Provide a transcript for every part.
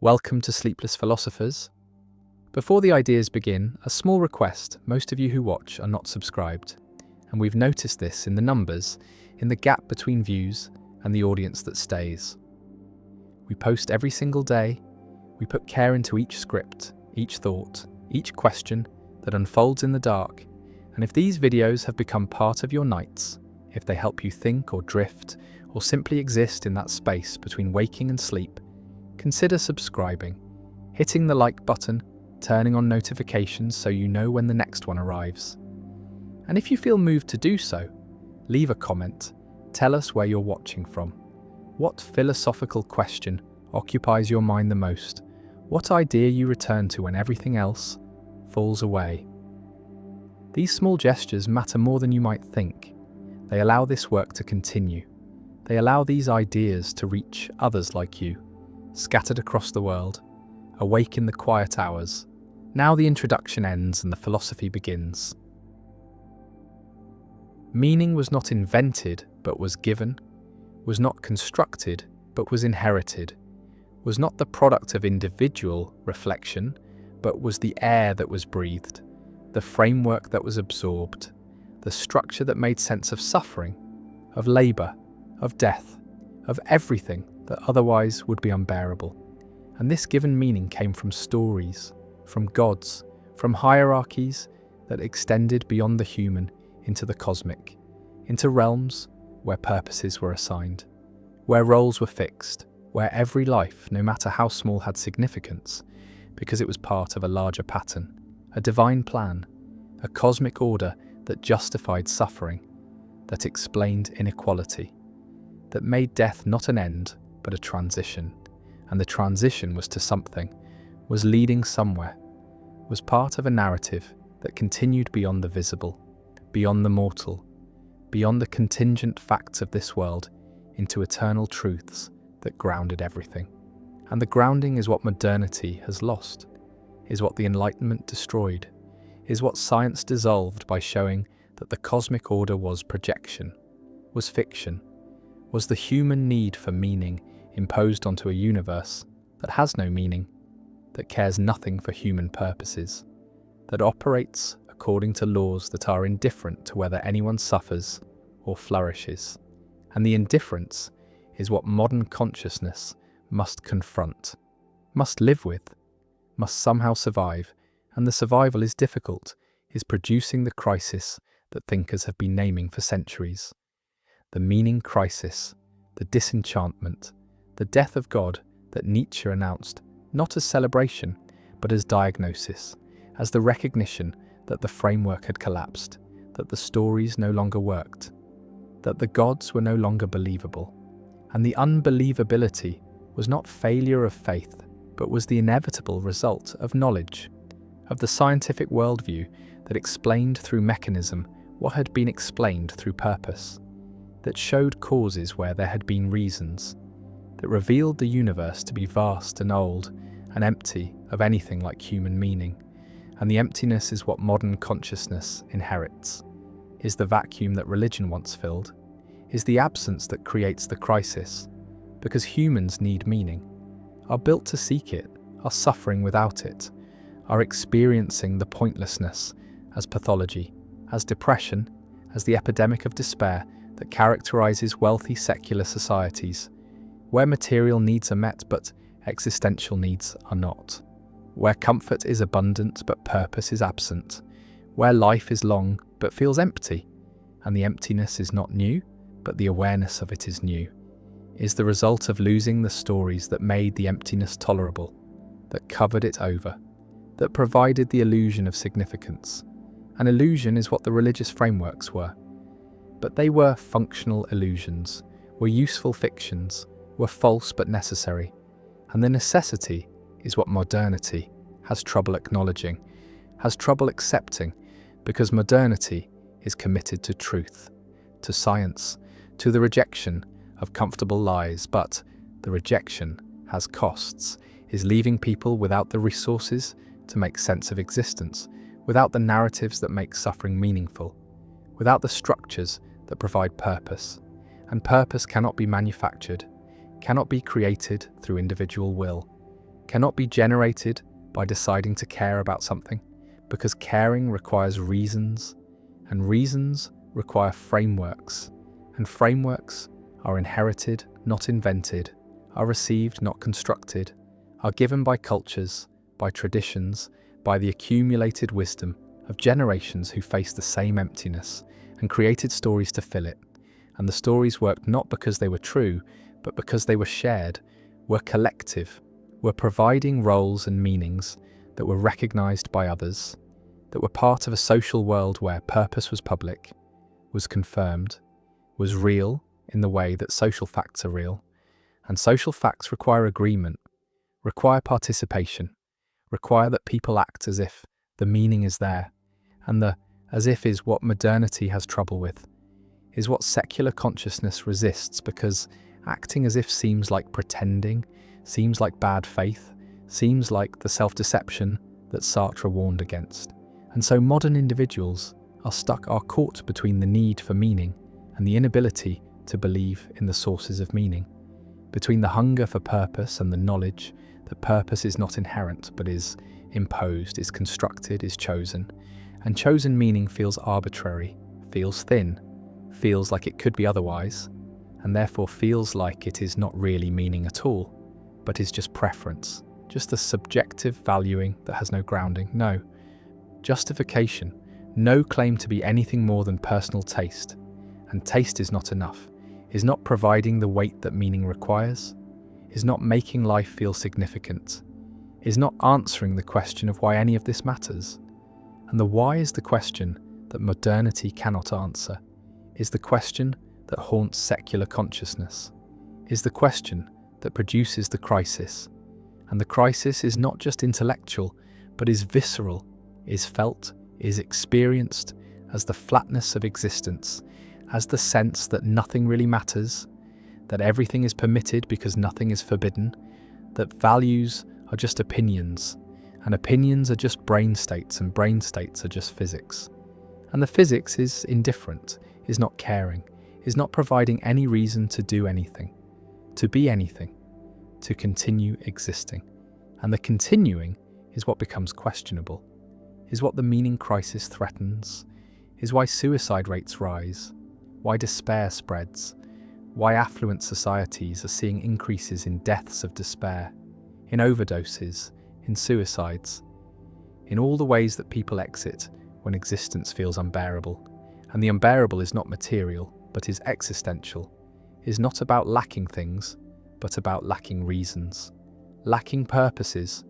Welcome to Sleepless Philosophers. Before the ideas begin, a small request: most of you who watch are not subscribed, and we've noticed this in the numbers, in the gap between views and the audience that stays. We post every single day, we put care into each script, each thought, each question that unfolds in the dark, and if these videos have become part of your nights, if they help you think or drift, or simply exist in that space between waking and sleep, consider subscribing, hitting the like button, turning on notifications so you know when the next one arrives. And if you feel moved to do so, leave a comment, tell us where you're watching from. What philosophical question occupies your mind the most? What idea you return to when everything else falls away? These small gestures matter more than you might think. They allow this work to continue. They allow these ideas to reach others like you, scattered across the world, awake in the quiet hours. Now the introduction ends and the philosophy begins. Meaning was not invented, but was given, was not constructed, but was inherited, was not the product of individual reflection, but was the air that was breathed, the framework that was absorbed, the structure that made sense of suffering, of labour, of death, of everything that otherwise would be unbearable. And this given meaning came from stories, from gods, from hierarchies that extended beyond the human into the cosmic, into realms where purposes were assigned, where roles were fixed, where every life, no matter how small, had significance, because it was part of a larger pattern, a divine plan, a cosmic order that justified suffering, that explained inequality, that made death not an end, but a transition. And the transition was to something, was leading somewhere, was part of a narrative that continued beyond the visible, beyond the mortal, beyond the contingent facts of this world, into eternal truths that grounded everything. And the grounding is what modernity has lost, is what the Enlightenment destroyed, is what science dissolved by showing that the cosmic order was projection, was fiction, was the human need for meaning imposed onto a universe that has no meaning, that cares nothing for human purposes, that operates according to laws that are indifferent to whether anyone suffers or flourishes. And the indifference is what modern consciousness must confront, must live with, must somehow survive, and the survival is difficult, is producing the crisis that thinkers have been naming for centuries. The meaning crisis, the disenchantment, the death of God that Nietzsche announced not as celebration, but as diagnosis, as the recognition that the framework had collapsed, that the stories no longer worked, that the gods were no longer believable. And the unbelievability was not failure of faith, but was the inevitable result of knowledge, of the scientific worldview that explained through mechanism what had been explained through purpose, that showed causes where there had been reasons, that revealed the universe to be vast and old and empty of anything like human meaning. And the emptiness is what modern consciousness inherits, is the vacuum that religion once filled, is the absence that creates the crisis, because humans need meaning, are built to seek it, are suffering without it, are experiencing the pointlessness as pathology, as depression, as the epidemic of despair that characterizes wealthy secular societies, where material needs are met but existential needs are not, where comfort is abundant but purpose is absent, where life is long but feels empty, and the emptiness is not new, but the awareness of it is new, is the result of losing the stories that made the emptiness tolerable, that covered it over, that provided the illusion of significance. An illusion is what the religious frameworks were, but they were functional illusions, were useful fictions, were false but necessary, and the necessity is what modernity has trouble acknowledging, has trouble accepting, because modernity is committed to truth, to science, to the rejection of comfortable lies, but the rejection has costs, is leaving people without the resources to make sense of existence, without the narratives that make suffering meaningful, without the structures that provide purpose. And purpose cannot be manufactured, cannot be created through individual will, cannot be generated by deciding to care about something, because caring requires reasons, and reasons require frameworks, and frameworks are inherited, not invented, are received, not constructed, are given by cultures, by traditions, by the accumulated wisdom of generations who faced the same emptiness and created stories to fill it. And the stories worked not because they were true, but because they were shared, were collective, were providing roles and meanings that were recognized by others, that were part of a social world where purpose was public, was confirmed, was real in the way that social facts are real. And social facts require agreement, require participation, require that people act as if the meaning is there. And the as if is what modernity has trouble with, is what secular consciousness resists, because acting as if seems like pretending, seems like bad faith, seems like the self-deception that Sartre warned against. And so modern individuals are caught between the need for meaning and the inability to believe in the sources of meaning, between the hunger for purpose and the knowledge that purpose is not inherent but is imposed, is constructed, is chosen. And chosen meaning feels arbitrary, feels thin, feels like it could be otherwise, and therefore feels like it is not really meaning at all, but is just preference, just a subjective valuing that has no grounding, no justification, no claim to be anything more than personal taste. And taste is not enough, is not providing the weight that meaning requires, is not making life feel significant, is not answering the question of why any of this matters. And the why is the question that modernity cannot answer, is the question that haunts secular consciousness, is the question that produces the crisis. And the crisis is not just intellectual, but is visceral, is felt, is experienced as the flatness of existence, as the sense that nothing really matters, that everything is permitted because nothing is forbidden, that values are just opinions, and opinions are just brain states, and brain states are just physics. And the physics is indifferent, is not caring, is not providing any reason to do anything, to be anything, to continue existing. And the continuing is what becomes questionable, is what the meaning crisis threatens, is why suicide rates rise, why despair spreads, why affluent societies are seeing increases in deaths of despair, in overdoses, in suicides, in all the ways that people exit when existence feels unbearable. And the unbearable is not material, but is existential, is not about lacking things, but about lacking reasons, lacking purposes,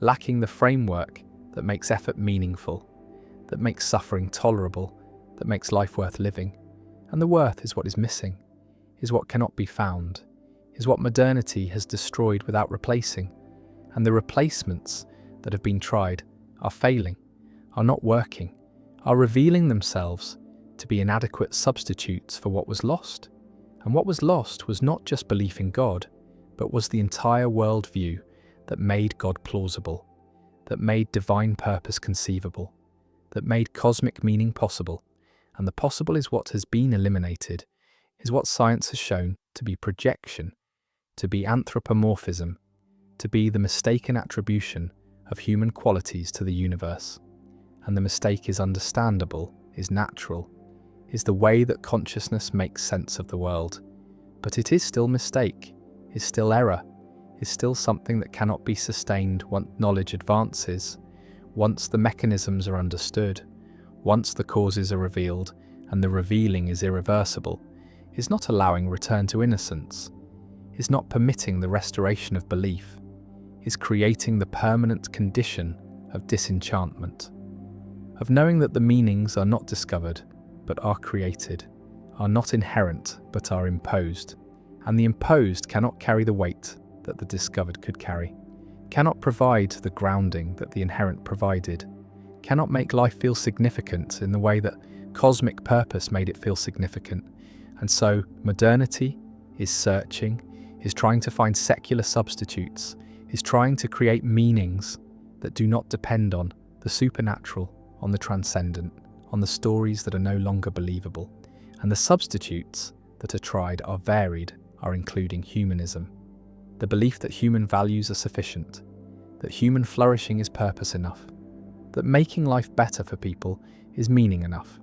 lacking the framework that makes effort meaningful, that makes suffering tolerable, that makes life worth living. And the worth is what is missing, is what cannot be found, is what modernity has destroyed without replacing. And the replacements that have been tried are failing, are not working, are revealing themselves to be inadequate substitutes for what was lost. And what was lost was not just belief in God, but was the entire worldview that made God plausible, that made divine purpose conceivable, that made cosmic meaning possible. And the possible is what has been eliminated, is what science has shown to be projection, to be anthropomorphism, to be the mistaken attribution of human qualities to the universe. And the mistake is understandable, is natural, is the way that consciousness makes sense of the world. But it is still mistake, is still error, is still something that cannot be sustained once knowledge advances, once the mechanisms are understood, once the causes are revealed and the revealing is irreversible, is not allowing return to innocence, is not permitting the restoration of belief, is creating the permanent condition of disenchantment, of knowing that the meanings are not discovered but are created, are not inherent but are imposed, and the imposed cannot carry the weight that the discovered could carry, cannot provide the grounding that the inherent provided, cannot make life feel significant in the way that cosmic purpose made it feel significant. And so modernity is searching, is trying to find secular substitutes, is trying to create meanings that do not depend on the supernatural, on the transcendent, on the stories that are no longer believable. And the substitutes that are tried are varied, are including humanism, the belief that human values are sufficient, that human flourishing is purpose enough, that making life better for people is meaning enough.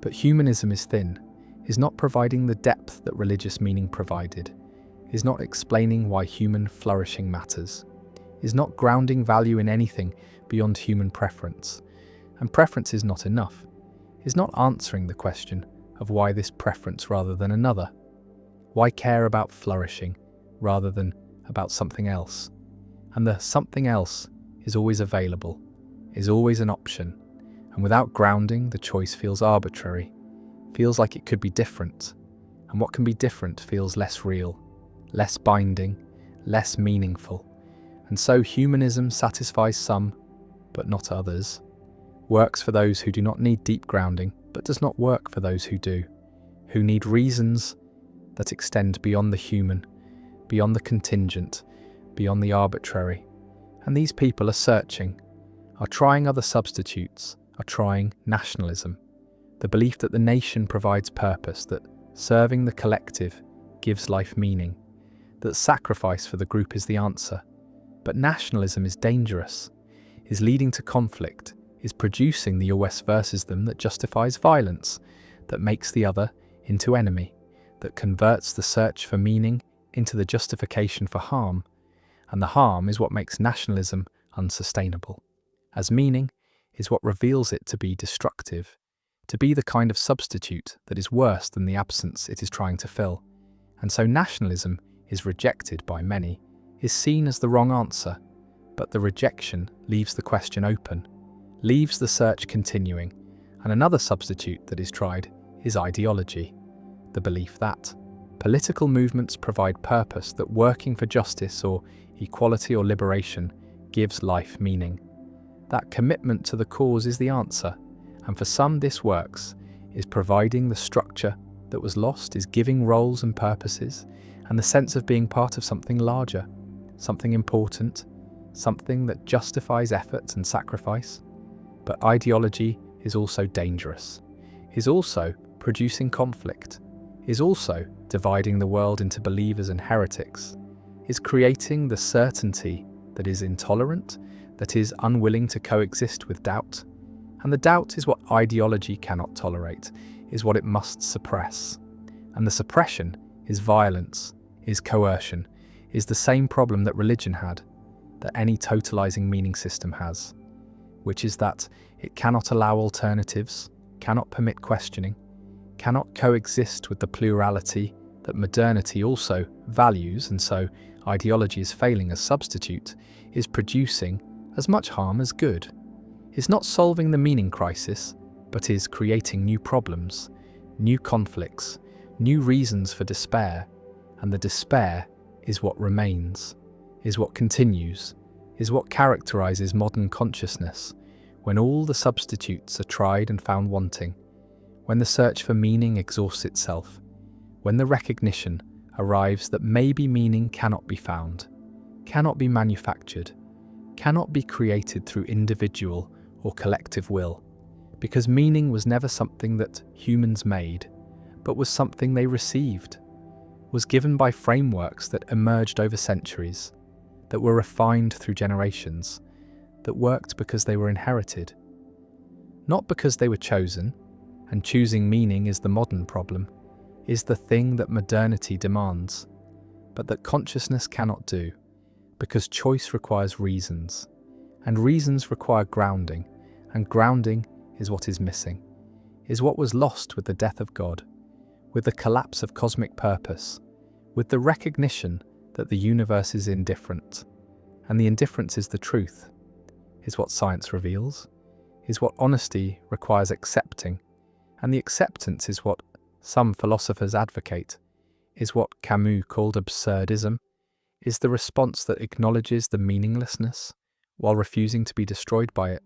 But humanism is thin, is not providing the depth that religious meaning provided, is not explaining why human flourishing matters, is not grounding value in anything beyond human preference. And preference is not enough, is not answering the question of why this preference rather than another. Why care about flourishing rather than about something else? And the something else is always available, is always an option, and without grounding, the choice feels arbitrary, feels like it could be different, and what can be different feels less real, less binding, less meaningful. And so humanism satisfies some, but not others, works for those who do not need deep grounding, but does not work for those who do, who need reasons that extend beyond the human, beyond the contingent, beyond the arbitrary. And these people are searching, are trying other substitutes, are trying nationalism, the belief that the nation provides purpose, that serving the collective gives life meaning, that sacrifice for the group is the answer. But nationalism is dangerous, is leading to conflict, is producing the us versus them that justifies violence, that makes the other into enemy, that converts the search for meaning into the justification for harm, and the harm is what makes nationalism unsustainable, as meaning is what reveals it to be destructive, to be the kind of substitute that is worse than the absence it is trying to fill. And so nationalism is rejected by many, is seen as the wrong answer, but the rejection leaves the question open, leaves the search continuing, and another substitute that is tried is ideology, the belief that political movements provide purpose, that working for justice or equality or liberation gives life meaning. That commitment to the cause is the answer, and for some this works, is providing the structure that was lost, is giving roles and purposes, and the sense of being part of something larger, something important, something that justifies effort and sacrifice. But ideology is also dangerous, is also producing conflict, is also dividing the world into believers and heretics, is creating the certainty that is intolerant, that is unwilling to coexist with doubt. And the doubt is what ideology cannot tolerate, is what it must suppress. And the suppression is violence, is coercion, is the same problem that religion had, that any totalizing meaning system has, which is that it cannot allow alternatives, cannot permit questioning, cannot coexist with the plurality that modernity also values, and so ideology is failing as substitute, is producing as much harm as good, is not solving the meaning crisis, but is creating new problems, new conflicts, new reasons for despair, and the despair is what remains, is what continues, is what characterizes modern consciousness, when all the substitutes are tried and found wanting, when the search for meaning exhausts itself, when the recognition arrives that maybe meaning cannot be found, cannot be manufactured, cannot be created through individual or collective will, because meaning was never something that humans made, but was something they received, was given by frameworks that emerged over centuries, that were refined through generations, that worked because they were inherited, not because they were chosen, and choosing meaning is the modern problem, is the thing that modernity demands, but that consciousness cannot do, because choice requires reasons, and reasons require grounding, and grounding is what is missing, is what was lost with the death of God, with the collapse of cosmic purpose, with the recognition that the universe is indifferent, and the indifference is the truth, is what science reveals, is what honesty requires accepting, and the acceptance is what some philosophers advocate, is what Camus called absurdism, is the response that acknowledges the meaninglessness while refusing to be destroyed by it,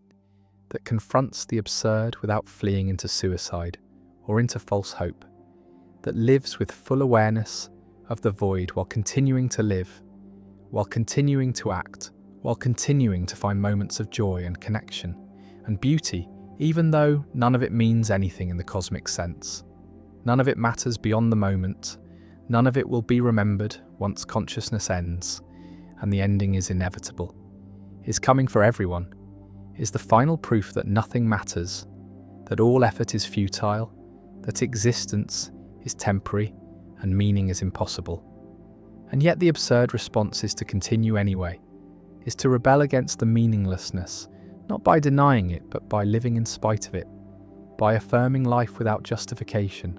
that confronts the absurd without fleeing into suicide or into false hope, that lives with full awareness of the void while continuing to live, while continuing to act, while continuing to find moments of joy and connection and beauty, even though none of it means anything in the cosmic sense. None of it matters beyond the moment, none of it will be remembered once consciousness ends, and the ending is inevitable. is coming for everyone, is the final proof that nothing matters, that all effort is futile, that existence is temporary and meaning is impossible. And yet the absurd response is to continue anyway, is to rebel against the meaninglessness, not by denying it, but by living in spite of it, by affirming life without justification,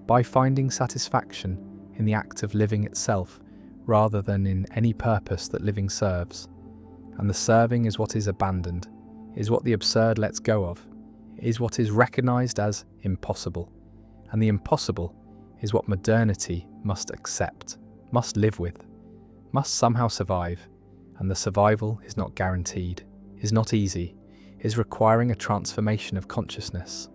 by finding satisfaction in the act of living itself rather than in any purpose that living serves. And the serving is what is abandoned, is what the absurd lets go of, is what is recognized as impossible. And the impossible is what modernity must accept, must live with, must somehow survive. And the survival is not guaranteed, is not easy, is requiring a transformation of consciousness,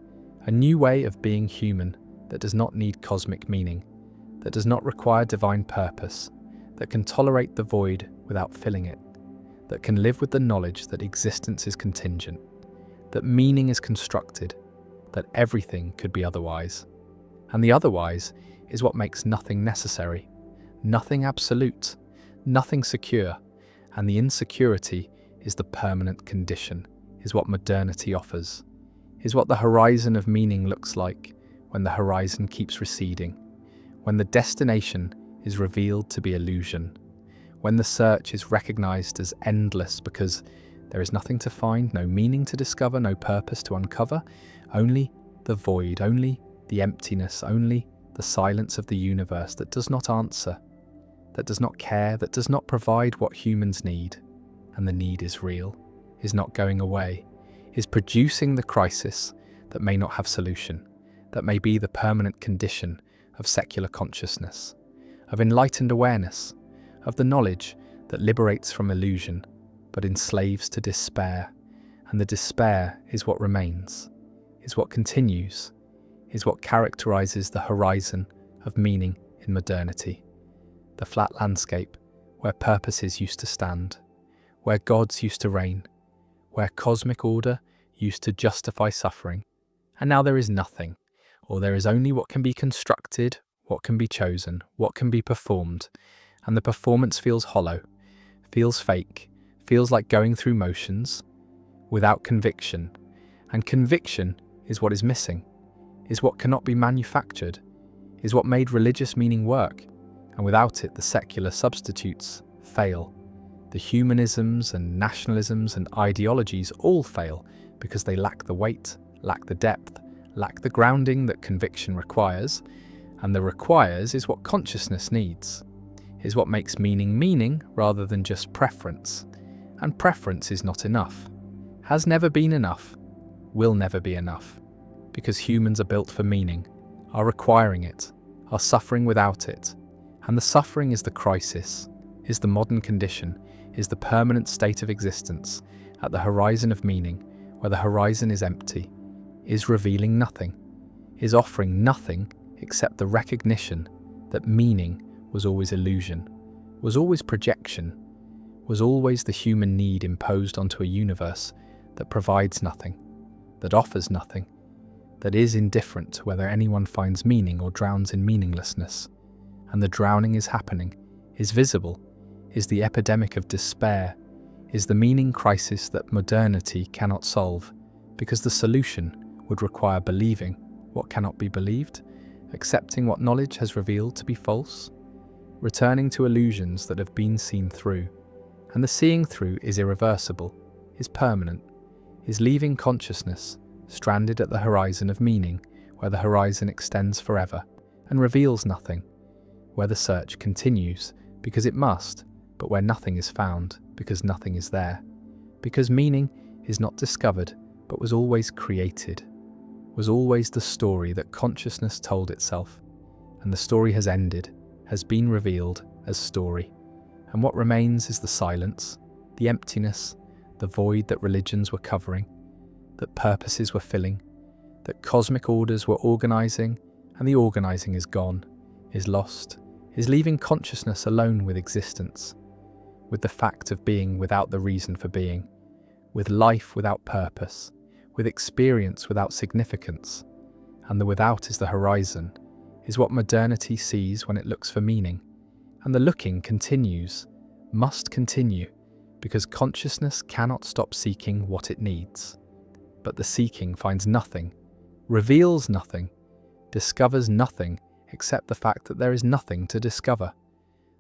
a new way of being human that does not need cosmic meaning, that does not require divine purpose, that can tolerate the void without filling it, that can live with the knowledge that existence is contingent, that meaning is constructed, that everything could be otherwise. And the otherwise is what makes nothing necessary, nothing absolute, nothing secure, and the insecurity is the permanent condition, is what modernity offers, is what the horizon of meaning looks like when the horizon keeps receding, when the destination is revealed to be illusion, when the search is recognized as endless because there is nothing to find, no meaning to discover, no purpose to uncover, only the void, only the emptiness, only the silence of the universe that does not answer, that does not care, that does not provide what humans need. And the need is real, is not going away, is producing the crisis that may not have solution, that may be the permanent condition of secular consciousness, of enlightened awareness, of the knowledge that liberates from illusion, but enslaves to despair. And the despair is what remains, is what continues, is what characterizes the horizon of meaning in modernity. The flat landscape where purposes used to stand, where gods used to reign, where cosmic order used to justify suffering. And now there is nothing, or there is only what can be constructed, what can be chosen, what can be performed. And the performance feels hollow, feels fake, feels like going through motions, without conviction. And conviction is what is missing, is what cannot be manufactured, is what made religious meaning work. And without it, the secular substitutes fail. The humanisms and nationalisms and ideologies all fail because they lack the weight, lack the depth, lack the grounding that conviction requires. And the requires is what consciousness needs, is what makes meaning meaning rather than just preference. And preference is not enough, has never been enough, will never be enough, because humans are built for meaning, are requiring it, are suffering without it. And the suffering is the crisis, is the modern condition, is the permanent state of existence at the horizon of meaning, where the horizon is empty, is revealing nothing, is offering nothing except the recognition that meaning was always illusion, was always projection, was always the human need imposed onto a universe that provides nothing, that offers nothing, that is indifferent to whether anyone finds meaning or drowns in meaninglessness. And the drowning is happening, is visible, is the epidemic of despair, is the meaning crisis that modernity cannot solve, because the solution would require believing what cannot be believed, accepting what knowledge has revealed to be false, returning to illusions that have been seen through. And the seeing through is irreversible, is permanent, is leaving consciousness stranded at the horizon of meaning, where the horizon extends forever and reveals nothing, where the search continues because it must, but where nothing is found because nothing is there, because meaning is not discovered but was always created, was always the story that consciousness told itself, and the story has ended, has been revealed as story. And what remains is the silence, the emptiness, the void that religions were covering, that purposes were filling, that cosmic orders were organizing, and the organizing is gone, is lost, is leaving consciousness alone with existence, with the fact of being without the reason for being, with life without purpose, with experience without significance. And the without is the horizon, is what modernity sees when it looks for meaning. And the looking continues, must continue, because consciousness cannot stop seeking what it needs. But the seeking finds nothing, reveals nothing, discovers nothing except the fact that there is nothing to discover,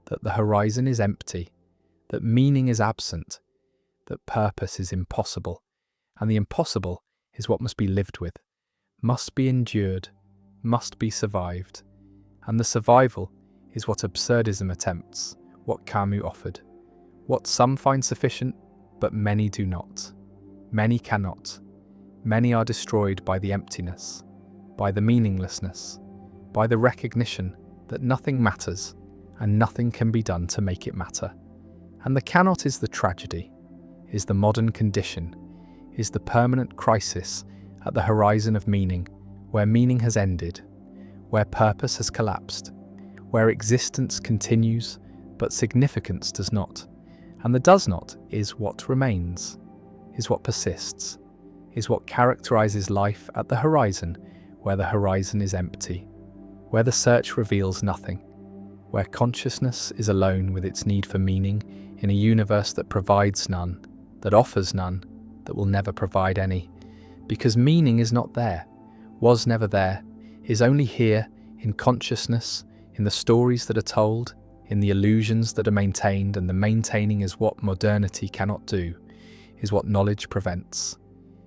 that the horizon is empty, that meaning is absent, that purpose is impossible, and the impossible is what must be lived with, must be endured, must be survived, and the survival is what absurdism attempts, what Camus offered, what some find sufficient, but many do not. Many cannot. Many are destroyed by the emptiness, by the meaninglessness, by the recognition that nothing matters and nothing can be done to make it matter. And the cannot is the tragedy, is the modern condition, is the permanent crisis at the horizon of meaning, where meaning has ended, where purpose has collapsed, where existence continues but significance does not, and the does not is what remains, is what persists, is what characterizes life at the horizon, where the horizon is empty, where the search reveals nothing, where consciousness is alone with its need for meaning in a universe that provides none, that offers none, that will never provide any, because meaning is not there, was never there, is only here in consciousness, in the stories that are told, in the illusions that are maintained, and the maintaining is what modernity cannot do, is what knowledge prevents,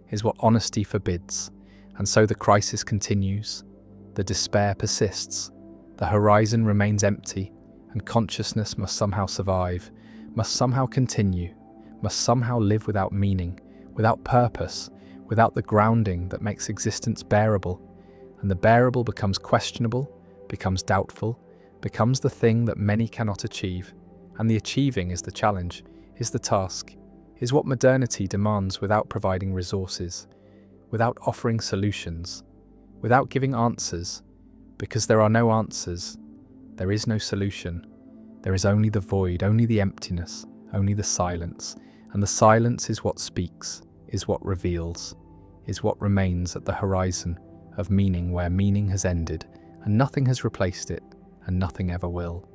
is what honesty forbids, and so the crisis continues, the despair persists, the horizon remains empty, and consciousness must somehow survive, must somehow continue, must somehow live without meaning, without purpose, without the grounding that makes existence bearable, and the bearable becomes questionable, becomes doubtful, becomes the thing that many cannot achieve, and the achieving is the challenge, is the task, is what modernity demands without providing resources, without offering solutions, without giving answers, because there are no answers, there is no solution, there is only the void, only the emptiness, only the silence, and the silence is what speaks, is what reveals, is what remains at the horizon of meaning where meaning has ended, and nothing has replaced it, and nothing ever will.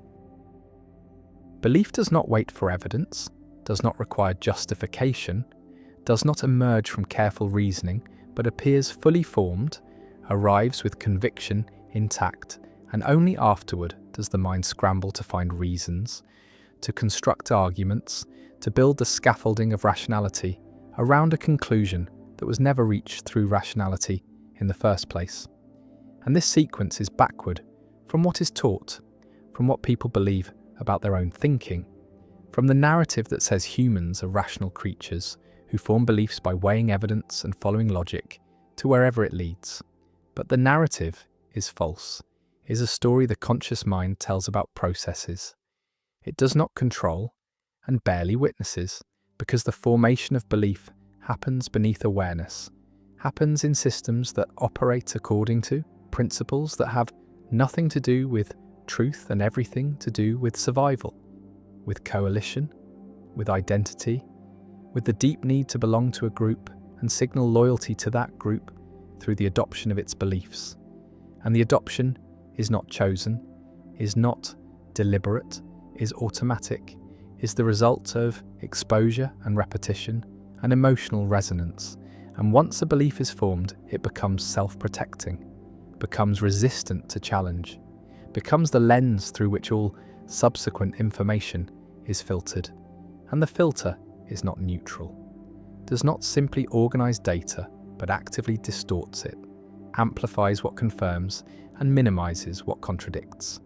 Belief does not wait for evidence, does not require justification, does not emerge from careful reasoning, but appears fully formed, arrives with conviction intact, and only afterward does the mind scramble to find reasons, to construct arguments, to build the scaffolding of rationality around a conclusion that was never reached through rationality in the first place. And this sequence is backward from what is taught, from what people believe about their own thinking, from the narrative that says humans are rational creatures who form beliefs by weighing evidence and following logic to wherever it leads. But the narrative is false, is a story the conscious mind tells about processes. It does not control and barely witnesses, because the formation of belief happens beneath awareness, happens in systems that operate according to principles that have nothing to do with truth and everything to do with survival, with coalition, with identity, with the deep need to belong to a group and signal loyalty to that group through the adoption of its beliefs. And the adoption is not chosen, is not deliberate, is automatic, is the result of exposure and repetition and emotional resonance. And once a belief is formed, it becomes self-protecting, becomes resistant to challenge, becomes the lens through which all subsequent information is filtered. And the filter is not neutral, does not simply organize data, but actively distorts it, amplifies what confirms, and minimizes what contradicts.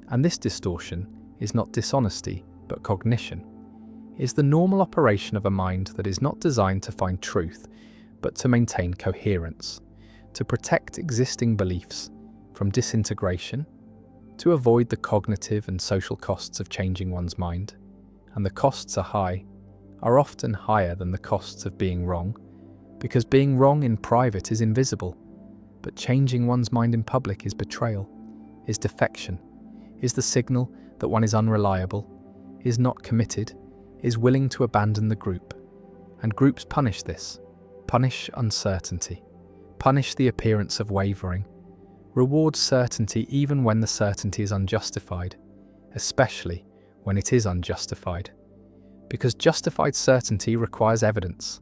And this distortion is not dishonesty, but cognition, is the normal operation of a mind that is not designed to find truth, but to maintain coherence, to protect existing beliefs from disintegration, to avoid the cognitive and social costs of changing one's mind. And the costs are high, are often higher than the costs of being wrong, because being wrong in private is invisible, but changing one's mind in public is betrayal, is defection, is the signal that one is unreliable, is not committed, is willing to abandon the group. And groups punish this, punish uncertainty, punish the appearance of wavering, reward certainty even when the certainty is unjustified, especially when it is unjustified. Because justified certainty requires evidence,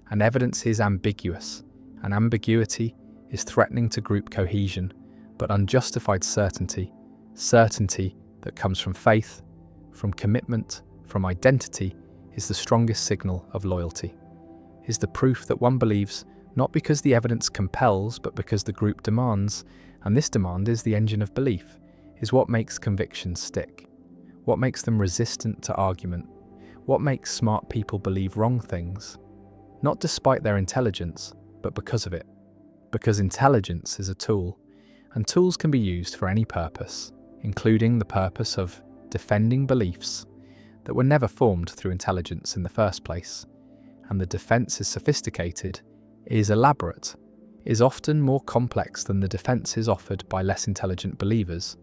and evidence is ambiguous, and ambiguity is threatening to group cohesion, but unjustified certainty, certainty that comes from faith, from commitment, from identity, is the strongest signal of loyalty, is the proof that one believes not because the evidence compels, but because the group demands, and this demand is the engine of belief, is what makes convictions stick, what makes them resistant to argument, what makes smart people believe wrong things, not despite their intelligence, but because of it. Because intelligence is a tool, and tools can be used for any purpose, including the purpose of defending beliefs that were never formed through intelligence in the first place. And the defense is sophisticated, is elaborate, is often more complex than the defenses offered by less intelligent believers,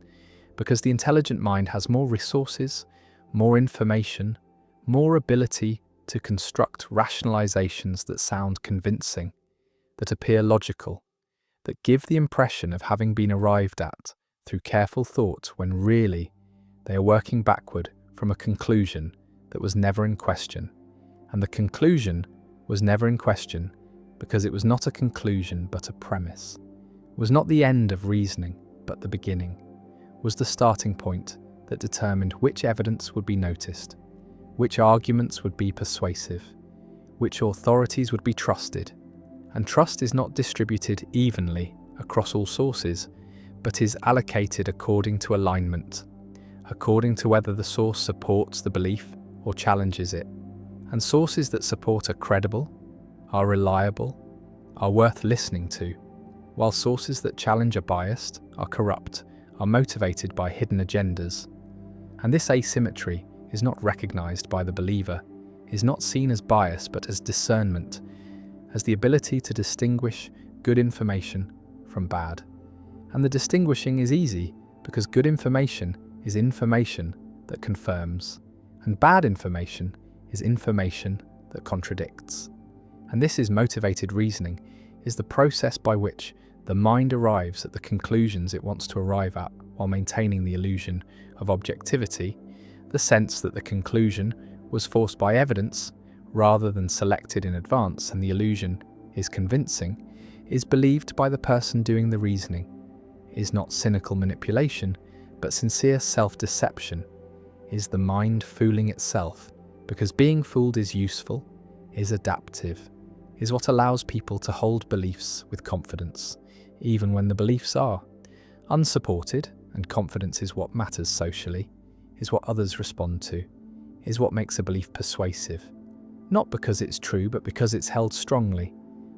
because the intelligent mind has more resources, more information, more ability to construct rationalizations that sound convincing, that appear logical, that give the impression of having been arrived at through careful thought when really they are working backward from a conclusion that was never in question. And the conclusion was never in question because it was not a conclusion but a premise, was not the end of reasoning but the beginning, was the starting point that determined which evidence would be noticed, which arguments would be persuasive, which authorities would be trusted. And trust is not distributed evenly across all sources, but is allocated according to alignment, according to whether the source supports the belief or challenges it. And sources that support are credible, are reliable, are worth listening to, while sources that challenge are biased, are corrupt, are motivated by hidden agendas. And this asymmetry is not recognized by the believer, is not seen as bias but as discernment, as the ability to distinguish good information from bad. And the distinguishing is easy because good information is information that confirms, and bad information is information that contradicts. And this is motivated reasoning, is the process by which the mind arrives at the conclusions it wants to arrive at while maintaining the illusion of objectivity, the sense that the conclusion was forced by evidence rather than selected in advance, and the illusion is convincing, is believed by the person doing the reasoning, is not cynical manipulation, but sincere self-deception, is the mind fooling itself, because being fooled is useful, is adaptive, is what allows people to hold beliefs with confidence, even when the beliefs are unsupported, and confidence is what matters socially, is what others respond to, is what makes a belief persuasive, not because it's true but because it's held strongly,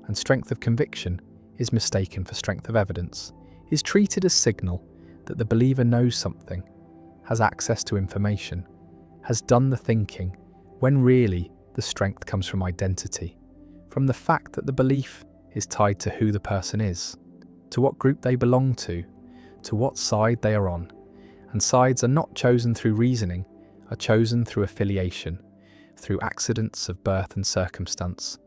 and strength of conviction is mistaken for strength of evidence, is treated as signal that the believer knows something, has access to information, has done the thinking, when really the strength comes from identity, from the fact that the belief is tied to who the person is, to what group they belong to what side they are on. And sides are not chosen through reasoning, are chosen through affiliation, through accidents of birth and circumstance,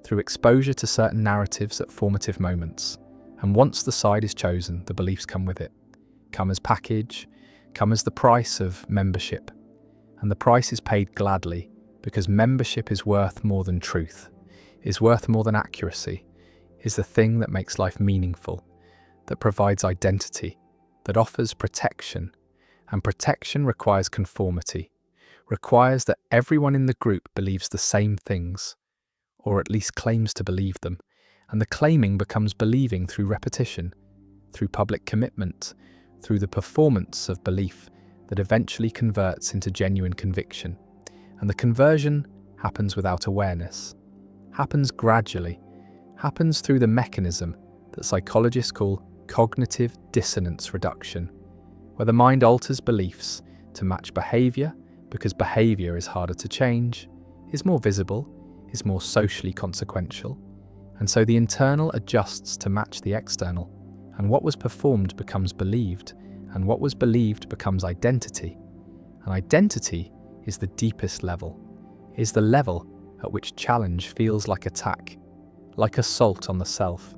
through exposure to certain narratives at formative moments. And once the side is chosen, the beliefs come with it, come as package, come as the price of membership. And the price is paid gladly, because membership is worth more than truth, is worth more than accuracy, is the thing that makes life meaningful, that provides identity, that offers protection. And protection requires conformity, requires that everyone in the group believes the same things, or at least claims to believe them, and the claiming becomes believing through repetition, through public commitment, through the performance of belief that eventually converts into genuine conviction. And the conversion happens without awareness, happens gradually, happens through the mechanism that psychologists call cognitive dissonance reduction, where the mind alters beliefs to match behavior because behavior is harder to change, is more visible, is more socially consequential, and so the internal adjusts to match the external, and what was performed becomes believed, and what was believed becomes identity. And identity is the deepest level, is the level at which challenge feels like attack, like assault on the self,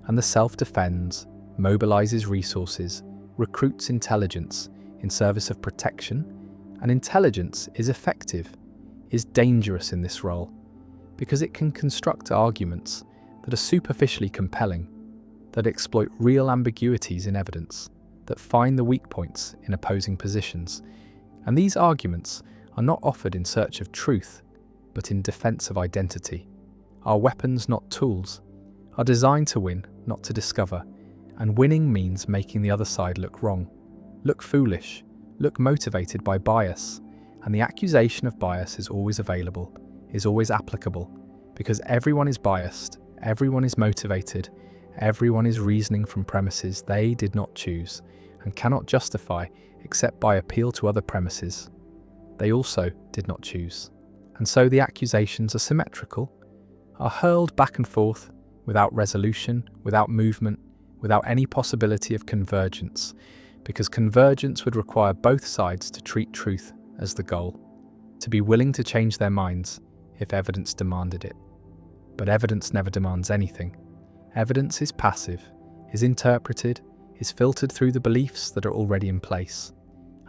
and the self defends, mobilizes resources, recruits intelligence in service of protection, and intelligence is effective. is dangerous in this role because it can construct arguments that are superficially compelling, that exploit real ambiguities in evidence, that find the weak points in opposing positions. And these arguments are not offered in search of truth, but in defense of identity. Our weapons, not tools, are designed to win, not to discover, and winning means making the other side look wrong, look foolish, look motivated by bias. And the accusation of bias is always available, is always applicable, because everyone is biased, everyone is motivated, everyone is reasoning from premises they did not choose and cannot justify except by appeal to other premises they also did not choose. And so the accusations are symmetrical, are hurled back and forth without resolution, without movement, without any possibility of convergence, because convergence would require both sides to treat truth as the goal, to be willing to change their minds if evidence demanded it. But evidence never demands anything. Evidence is passive, is interpreted, is filtered through the beliefs that are already in place.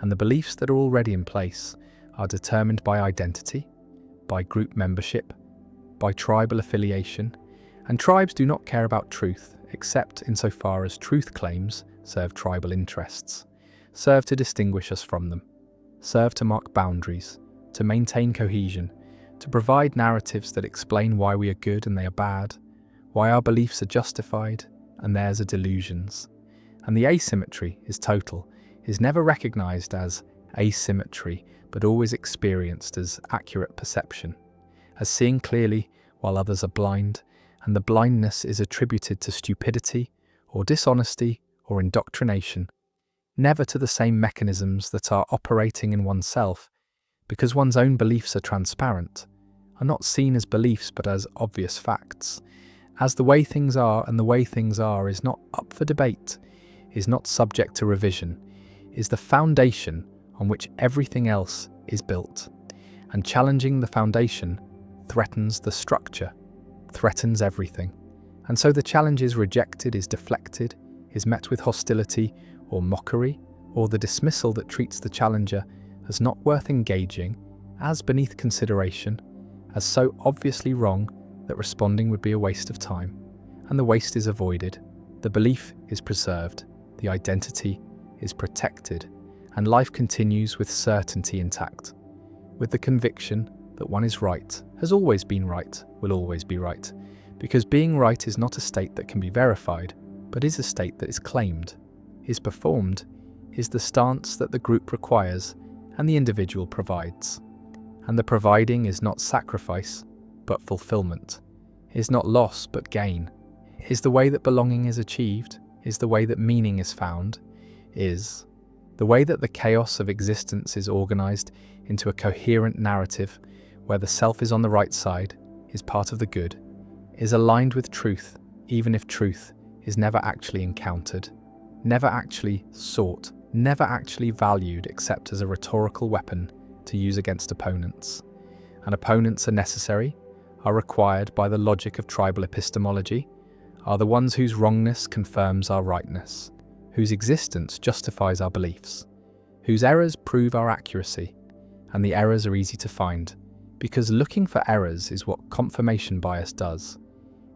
And the beliefs that are already in place are determined by identity, by group membership, by tribal affiliation, and tribes do not care about truth except insofar as truth claims serve tribal interests, serve to distinguish us from them, serve to mark boundaries, to maintain cohesion, to provide narratives that explain why we are good and they are bad, why our beliefs are justified and theirs are delusions. And the asymmetry is total, is never recognized as asymmetry, but always experienced as accurate perception, as seeing clearly while others are blind, and the blindness is attributed to stupidity or dishonesty or indoctrination, never to the same mechanisms that are operating in oneself, because one's own beliefs are transparent, are not seen as beliefs but as obvious facts, as the way things are, and the way things are is not up for debate, is not subject to revision, is the foundation on which everything else is built, and challenging the foundation threatens the structure, threatens everything. And so the challenge is rejected, is deflected, is met with hostility or mockery, or the dismissal that treats the challenger as not worth engaging, as beneath consideration, as so obviously wrong that responding would be a waste of time. And the waste is avoided, the belief is preserved, the identity is protected, and life continues with certainty intact, with the conviction that one is right, has always been right, will always be right, because being right is not a state that can be verified, but is a state that is claimed, is performed, is the stance that the group requires and the individual provides. And the providing is not sacrifice, but fulfillment, is not loss but gain, is the way that belonging is achieved, is the way that meaning is found, is the way that the chaos of existence is organized into a coherent narrative where the self is on the right side, is part of the good, is aligned with truth, even if truth is never actually encountered, never actually sought, never actually valued except as a rhetorical weapon to use against opponents. And opponents are necessary, are required by the logic of tribal epistemology, are the ones whose wrongness confirms our rightness, whose existence justifies our beliefs, whose errors prove our accuracy, and the errors are easy to find, because looking for errors is what confirmation bias does,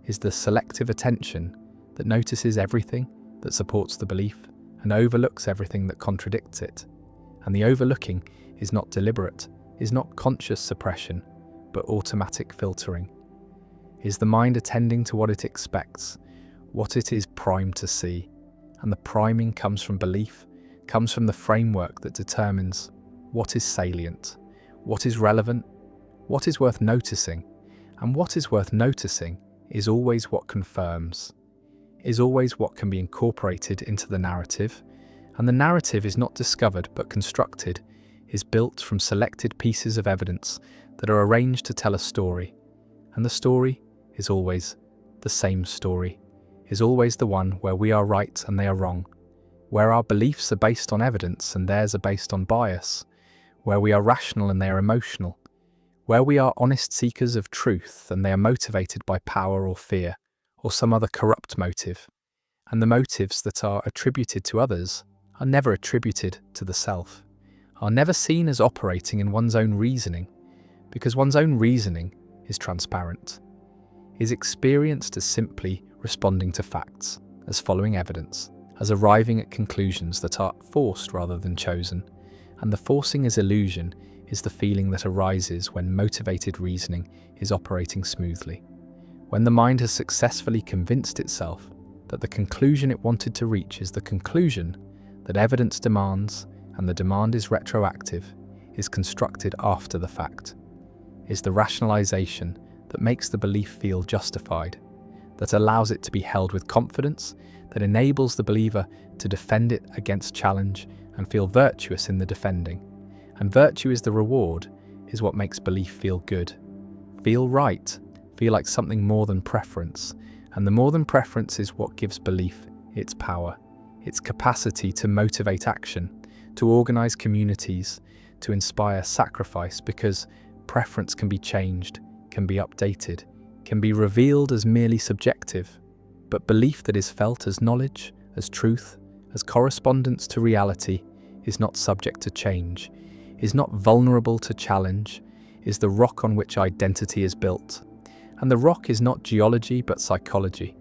is the selective attention that notices everything that supports the belief and overlooks everything that contradicts it. And the overlooking is not deliberate, is not conscious suppression, but automatic filtering, is the mind attending to what it expects, what it is primed to see. And the priming comes from belief, comes from the framework that determines what is salient, what is relevant, what is worth noticing, and what is worth noticing is always what confirms, is always what can be incorporated into the narrative, and the narrative is not discovered but constructed, is built from selected pieces of evidence that are arranged to tell a story, and the story is always the same story, is always the one where we are right and they are wrong, where our beliefs are based on evidence and theirs are based on bias, where we are rational and they are emotional, where we are honest seekers of truth and they are motivated by power or fear, or some other corrupt motive, and the motives that are attributed to others are never attributed to the self, are never seen as operating in one's own reasoning, because one's own reasoning is transparent, is experienced as simply responding to facts, as following evidence, as arriving at conclusions that are forced rather than chosen. And the forcing as illusion is the feeling that arises when motivated reasoning is operating smoothly. When the mind has successfully convinced itself that the conclusion it wanted to reach is the conclusion that evidence demands, and the demand is retroactive, is constructed after the fact, is the rationalization that makes the belief feel justified, that allows it to be held with confidence, that enables the believer to defend it against challenge and feel virtuous in the defending. And virtue is the reward, is what makes belief feel good, feel right, feel like something more than preference. And the more than preference is what gives belief its power, its capacity to motivate action, to organize communities, to inspire sacrifice, because preference can be changed, can be updated, can be revealed as merely subjective. But belief that is felt as knowledge, as truth, as correspondence to reality, is not subject to change, is not vulnerable to challenge, is the rock on which identity is built. And the rock is not geology but psychology,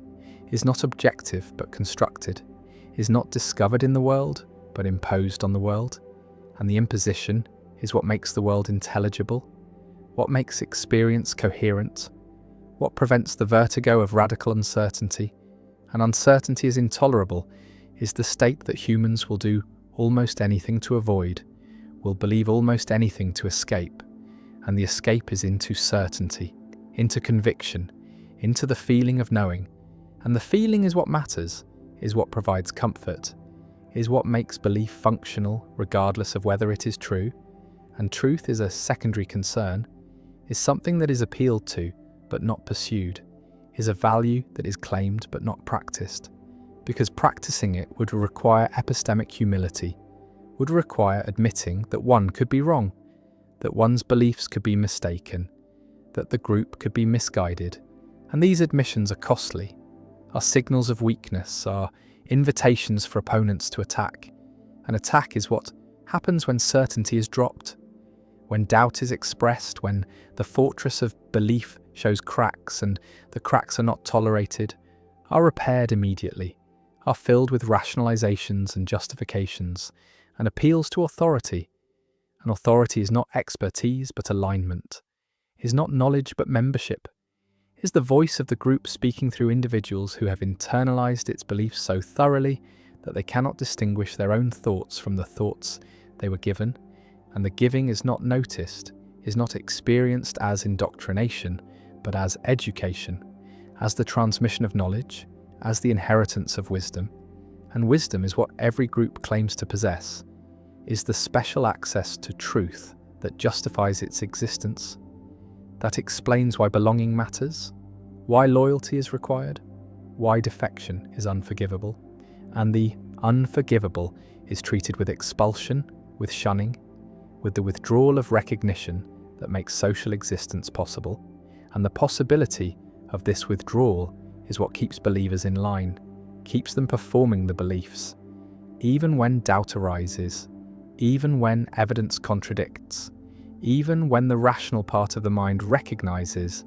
is not objective but constructed, is not discovered in the world but imposed on the world. And the imposition is what makes the world intelligible, what makes experience coherent, what prevents the vertigo of radical uncertainty. And uncertainty is intolerable, is the state that humans will do almost anything to avoid, will believe almost anything to escape. And the escape is into certainty, into conviction, into the feeling of knowing. And the feeling is what matters, is what provides comfort, is what makes belief functional regardless of whether it is true. And truth is a secondary concern, is something that is appealed to but not pursued, is a value that is claimed but not practiced, because practicing it would require epistemic humility, would require admitting that one could be wrong, that one's beliefs could be mistaken, that the group could be misguided. And these admissions are costly, are signals of weakness, are invitations for opponents to attack. An attack is what happens when certainty is dropped, when doubt is expressed, when the fortress of belief shows cracks and the cracks are not tolerated, are repaired immediately, are filled with rationalizations and justifications, and appeals to authority. And authority is not expertise but alignment, is not knowledge but membership, is the voice of the group speaking through individuals who have internalized its beliefs so thoroughly that they cannot distinguish their own thoughts from the thoughts they were given. And the giving is not noticed, is not experienced as indoctrination, but as education, as the transmission of knowledge, as the inheritance of wisdom. And wisdom is what every group claims to possess, is the special access to truth that justifies its existence, that explains why belonging matters, why loyalty is required, why defection is unforgivable. And the unforgivable is treated with expulsion, with shunning, with the withdrawal of recognition that makes social existence possible. And the possibility of this withdrawal is what keeps believers in line, keeps them performing the beliefs, even when doubt arises, even when evidence contradicts, even when the rational part of the mind recognizes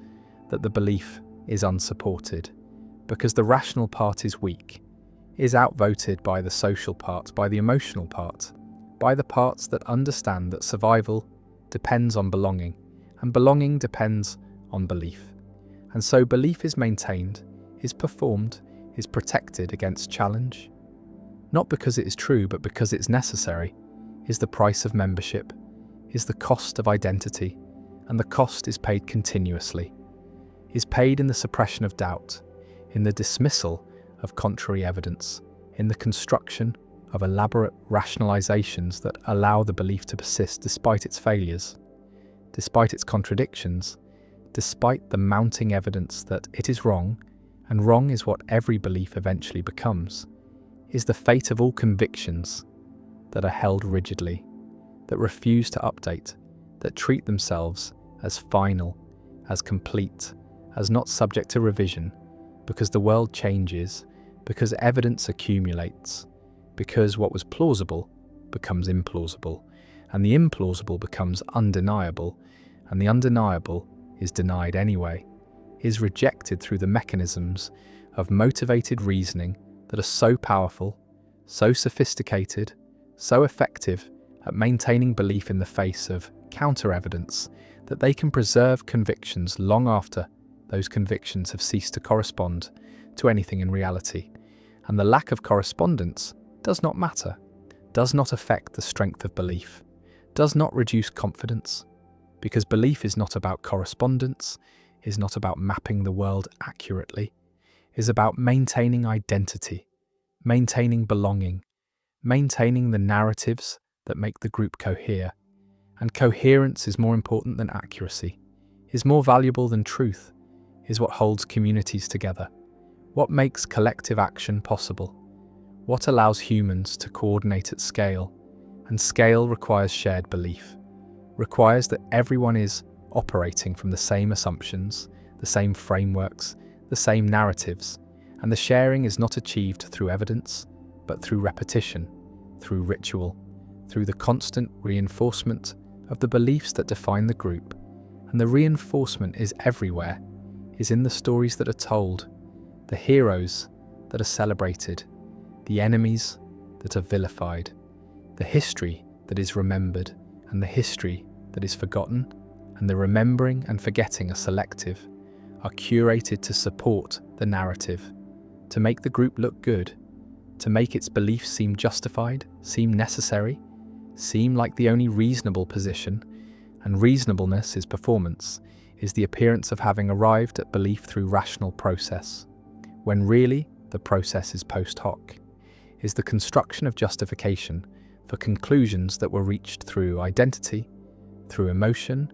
that the belief is unsupported, because the rational part is weak, is outvoted by the social part, by the emotional part, by the parts that understand that survival depends on belonging, and belonging depends on belief. And so belief is maintained, is performed, is protected against challenge, not because it is true, but because it's necessary, is the price of membership, is the cost of identity, and the cost is paid continuously, is paid in the suppression of doubt, in the dismissal of contrary evidence, in the construction of elaborate rationalizations that allow the belief to persist despite its failures, despite its contradictions, despite the mounting evidence that it is wrong, and wrong is what every belief eventually becomes, is the fate of all convictions that are held rigidly, that refuse to update, that treat themselves as final, as complete, as not subject to revision, because the world changes, because evidence accumulates, because what was plausible becomes implausible, and the implausible becomes undeniable, and the undeniable is denied anyway, is rejected through the mechanisms of motivated reasoning that are so powerful, so sophisticated, so effective at maintaining belief in the face of counter-evidence that they can preserve convictions long after those convictions have ceased to correspond to anything in reality. And the lack of correspondence does not matter, does not affect the strength of belief, does not reduce confidence, because belief is not about correspondence, is not about mapping the world accurately, is about maintaining identity, maintaining belonging, maintaining the narratives that make the group cohere. And coherence is more important than accuracy, is more valuable than truth, is what holds communities together, what makes collective action possible, what allows humans to coordinate at scale. And scale requires shared belief, requires that everyone is operating from the same assumptions, the same frameworks, the same narratives, and the sharing is not achieved through evidence, but through repetition, through ritual, through the constant reinforcement of the beliefs that define the group. And the reinforcement is everywhere, is in the stories that are told, the heroes that are celebrated, the enemies that are vilified, the history that is remembered, and the history that is forgotten, and the remembering and forgetting are selective, are curated to support the narrative, to make the group look good, to make its beliefs seem justified, seem necessary, seem like the only reasonable position. And reasonableness is performance, is the appearance of having arrived at belief through rational process, when really the process is post hoc, is the construction of justification for conclusions that were reached through identity, through emotion,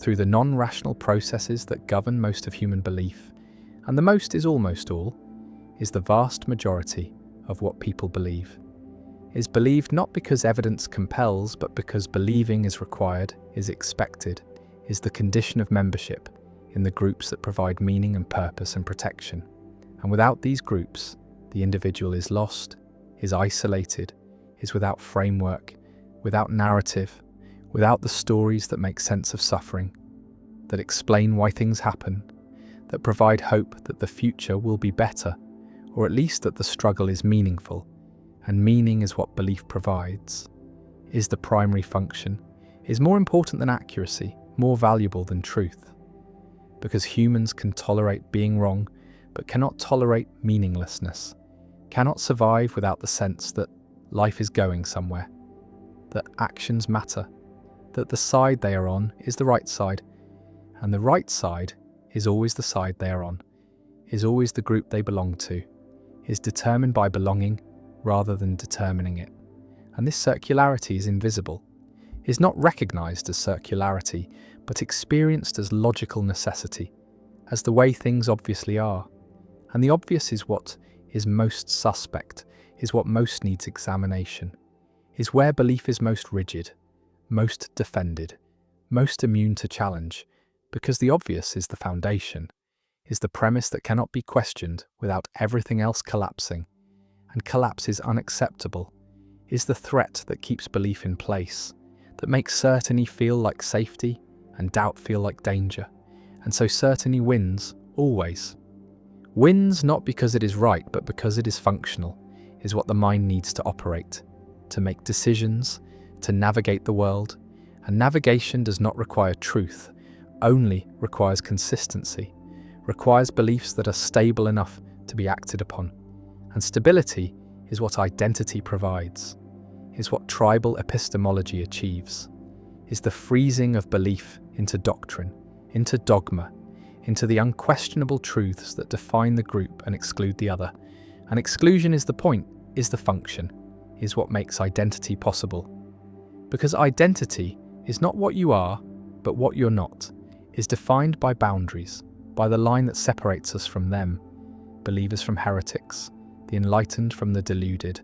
through the non-rational processes that govern most of human belief. And the most is almost all, is the vast majority of what people believe, is believed not because evidence compels, but because believing is required, is expected, is the condition of membership in the groups that provide meaning and purpose and protection. And without these groups, the individual is lost, is isolated, is without framework, without narrative, without the stories that make sense of suffering, that explain why things happen, that provide hope that the future will be better, or at least that the struggle is meaningful. And meaning is what belief provides, is the primary function, is more important than accuracy, more valuable than truth. Because humans can tolerate being wrong, but cannot tolerate meaninglessness, cannot survive without the sense that life is going somewhere, that actions matter, that the side they are on is the right side, and the right side is always the side they are on, is always the group they belong to, is determined by belonging rather than determining it. And this circularity is invisible, is not recognized as circularity, but experienced as logical necessity, as the way things obviously are. And the obvious is what is most suspect, is what most needs examination, is where belief is most rigid, most defended, most immune to challenge, because the obvious is the foundation, is the premise that cannot be questioned without everything else collapsing, and collapse is unacceptable, is the threat that keeps belief in place, that makes certainty feel like safety and doubt feel like danger, and so certainty wins, always. Wins not because it is right, but because it is functional, is what the mind needs to operate, to make decisions, to navigate the world, and navigation does not require truth, only requires consistency, requires beliefs that are stable enough to be acted upon. And stability is what identity provides, is what tribal epistemology achieves, is the freezing of belief into doctrine, into dogma, into the unquestionable truths that define the group and exclude the other. And exclusion is the point, is the function, is what makes identity possible. Because identity is not what you are, but what you're not, is defined by boundaries, by the line that separates us from them, believers from heretics, the enlightened from the deluded.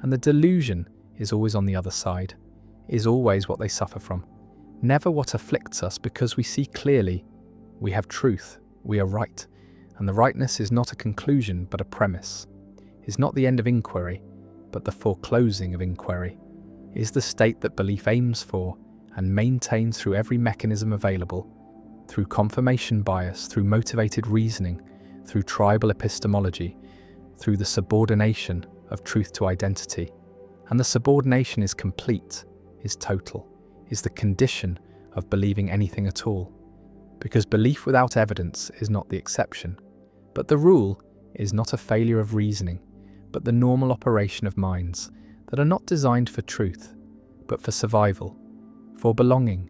And the delusion is always on the other side, is always what they suffer from, never what afflicts us, because we see clearly, we have truth, we are right, and the rightness is not a conclusion but a premise, is not the end of inquiry, but the foreclosing of inquiry, is the state that belief aims for, and maintained through every mechanism available, through confirmation bias, through motivated reasoning, through tribal epistemology, through the subordination of truth to identity. And the subordination is complete, is total, is the condition of believing anything at all. Because belief without evidence is not the exception, but the rule is not a failure of reasoning, but the normal operation of minds that are not designed for truth, but for survival, for belonging,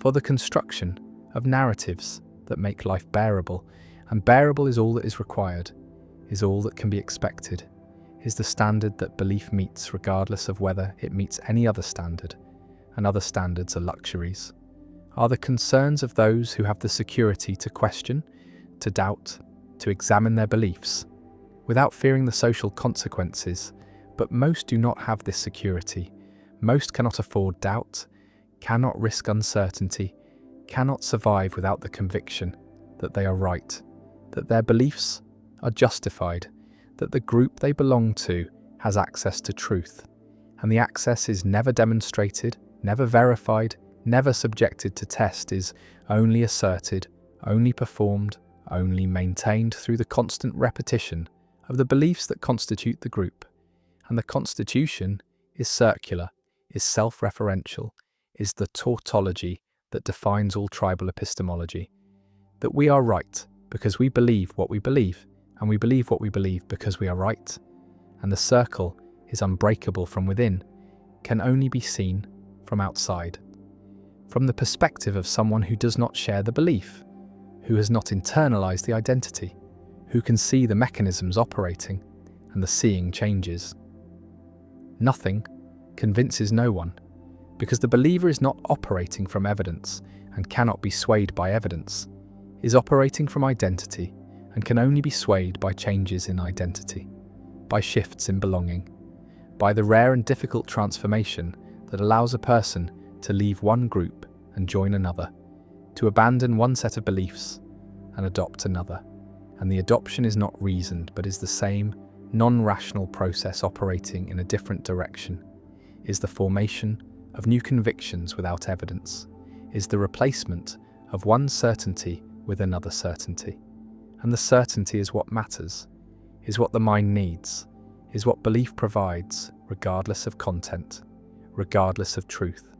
for the construction of narratives that make life bearable. And bearable is all that is required, is all that can be expected, is the standard that belief meets regardless of whether it meets any other standard, and other standards are luxuries, are the concerns of those who have the security to question, to doubt, to examine their beliefs, without fearing the social consequences. But most do not have this security. Most cannot afford doubt, cannot risk uncertainty, cannot survive without the conviction that they are right, that their beliefs are justified, that the group they belong to has access to truth, and the access is never demonstrated, never verified, never subjected to test, is only asserted, only performed, only maintained through the constant repetition of the beliefs that constitute the group. And the constitution is circular, is self-referential, is the tautology that defines all tribal epistemology. That we are right because we believe what we believe, and we believe what we believe because we are right. And the circle is unbreakable from within, can only be seen from outside. From the perspective of someone who does not share the belief, who has not internalized the identity, who can see the mechanisms operating, and the seeing changes. Nothing convinces no one, because the believer is not operating from evidence and cannot be swayed by evidence, is operating from identity and can only be swayed by changes in identity, by shifts in belonging, by the rare and difficult transformation that allows a person to leave one group and join another, to abandon one set of beliefs and adopt another. And the adoption is not reasoned, but is the same non-rational process operating in a different direction, is the formation of new convictions without evidence, is the replacement of one certainty with another certainty. And the certainty is what matters, is what the mind needs, is what belief provides, regardless of content, regardless of truth,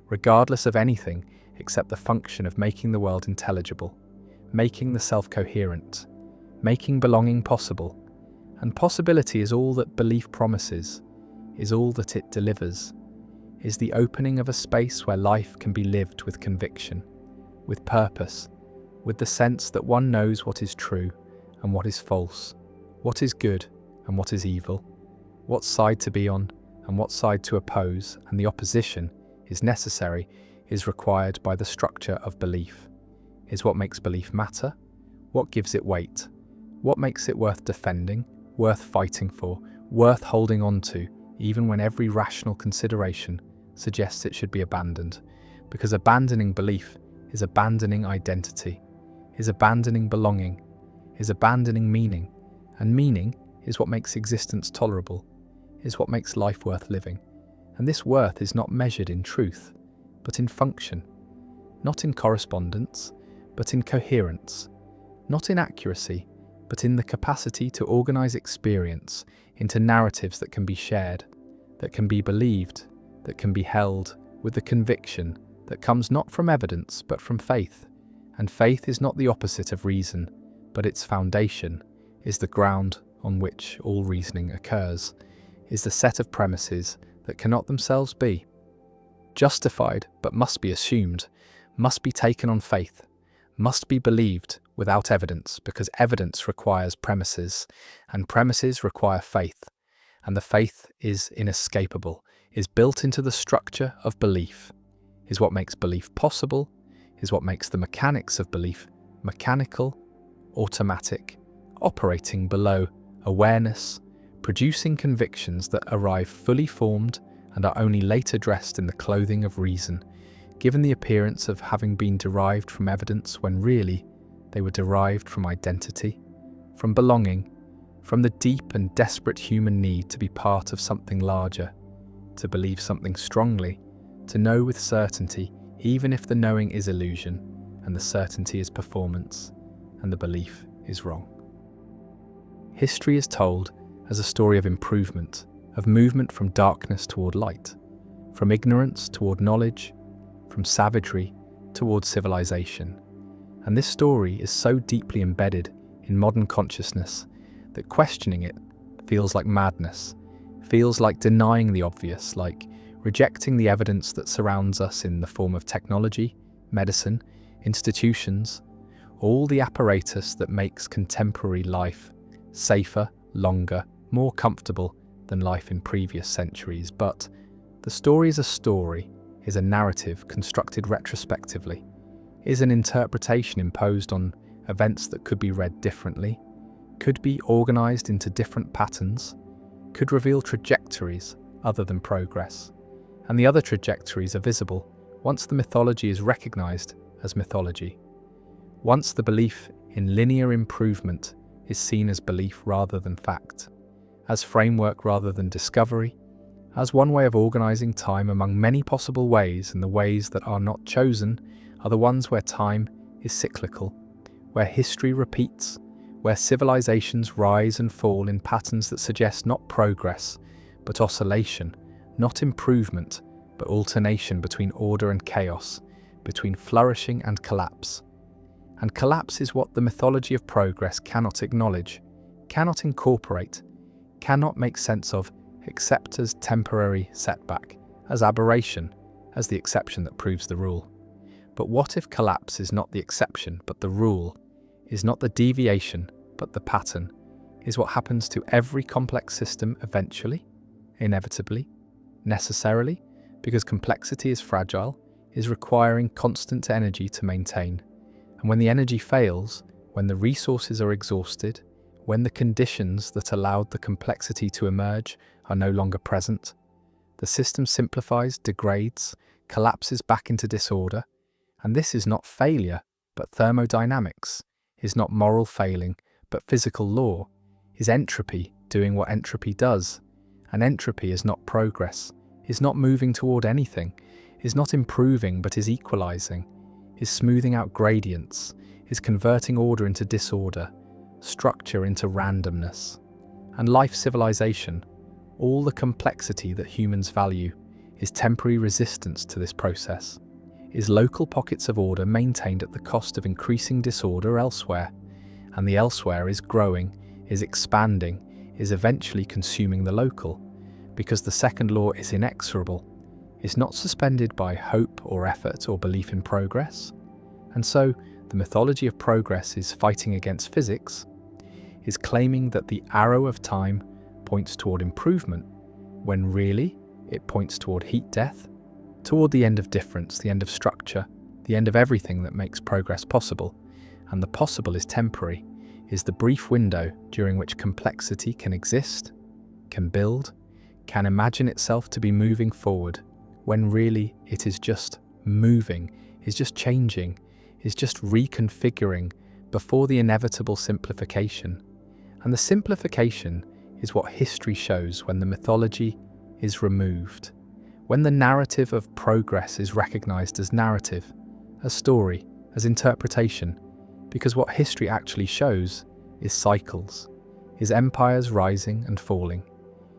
regardless of anything except the function of making the world intelligible, making the self coherent, making belonging possible. And possibility is all that belief promises, is all that it delivers, is the opening of a space where life can be lived with conviction, with purpose, with the sense that one knows what is true and what is false, what is good and what is evil, what side to be on and what side to oppose, and the opposition is necessary, is required by the structure of belief, is what makes belief matter, what gives it weight, what makes it worth defending, worth fighting for, worth holding on to, even when every rational consideration suggests it should be abandoned, because abandoning belief is abandoning identity, is abandoning belonging, is abandoning meaning, and meaning is what makes existence tolerable, is what makes life worth living. And this worth is not measured in truth, but in function, not in correspondence, but in coherence, not in accuracy, but in the capacity to organize experience into narratives that can be shared, that can be believed, that can be held with the conviction that comes not from evidence but from faith. And faith is not the opposite of reason, but its foundation is the ground on which all reasoning occurs, is the set of premises that cannot themselves be justified but must be assumed, must be taken on faith, must be believed without evidence, because evidence requires premises, and premises require faith, and the faith is inescapable, is built into the structure of belief, is what makes belief possible, is what makes the mechanics of belief mechanical, automatic, operating below awareness, producing convictions that arrive fully formed and are only later dressed in the clothing of reason, given the appearance of having been derived from evidence when really they were derived from identity, from belonging, from the deep and desperate human need to be part of something larger, to believe something strongly, to know with certainty, even if the knowing is illusion, and the certainty is performance, and the belief is wrong. History is told as a story of improvement, of movement from darkness toward light, from ignorance toward knowledge, from savagery toward civilization. And this story is so deeply embedded in modern consciousness that questioning it feels like madness, feels like denying the obvious, like rejecting the evidence that surrounds us in the form of technology, medicine, institutions, all the apparatus that makes contemporary life safer, longer, more comfortable than life in previous centuries. But the story is a story, is a narrative constructed retrospectively, is an interpretation imposed on events that could be read differently, could be organized into different patterns, could reveal trajectories other than progress. And the other trajectories are visible once the mythology is recognized as mythology. Once the belief in linear improvement is seen as belief rather than fact, as framework rather than discovery, as one way of organizing time among many possible ways, and the ways that are not chosen are the ones where time is cyclical, where history repeats, where civilizations rise and fall in patterns that suggest not progress, but oscillation, not improvement, but alternation between order and chaos, between flourishing and collapse. And collapse is what the mythology of progress cannot acknowledge, cannot incorporate, cannot make sense of, except as temporary setback, as aberration, as the exception that proves the rule. But what if collapse is not the exception but the rule, is not the deviation but the pattern, is what happens to every complex system eventually, inevitably, necessarily, because complexity is fragile, is requiring constant energy to maintain. And when the energy fails, when the resources are exhausted, when the conditions that allowed the complexity to emerge are no longer present, the system simplifies, degrades, collapses back into disorder. And this is not failure, but thermodynamics, is not moral failing, but physical law, is entropy doing what entropy does. And entropy is not progress, is not moving toward anything, is not improving but is equalizing, is smoothing out gradients, is converting order into disorder, structure into randomness. And life civilization, all the complexity that humans value, is temporary resistance to this process, is local pockets of order maintained at the cost of increasing disorder elsewhere. And the elsewhere is growing, is expanding, is eventually consuming the local, because the second law is inexorable, is not suspended by hope or effort or belief in progress. And so the mythology of progress is fighting against physics, is claiming that the arrow of time points toward improvement, when really it points toward heat death, toward the end of difference, the end of structure, the end of everything that makes progress possible. And the possible is temporary, is the brief window during which complexity can exist, can build, can imagine itself to be moving forward, when really it is just moving, is just changing, is just reconfiguring before the inevitable simplification. And the simplification is what history shows when the mythology is removed, when the narrative of progress is recognized as narrative, as story, as interpretation, because what history actually shows is cycles, is empires rising and falling,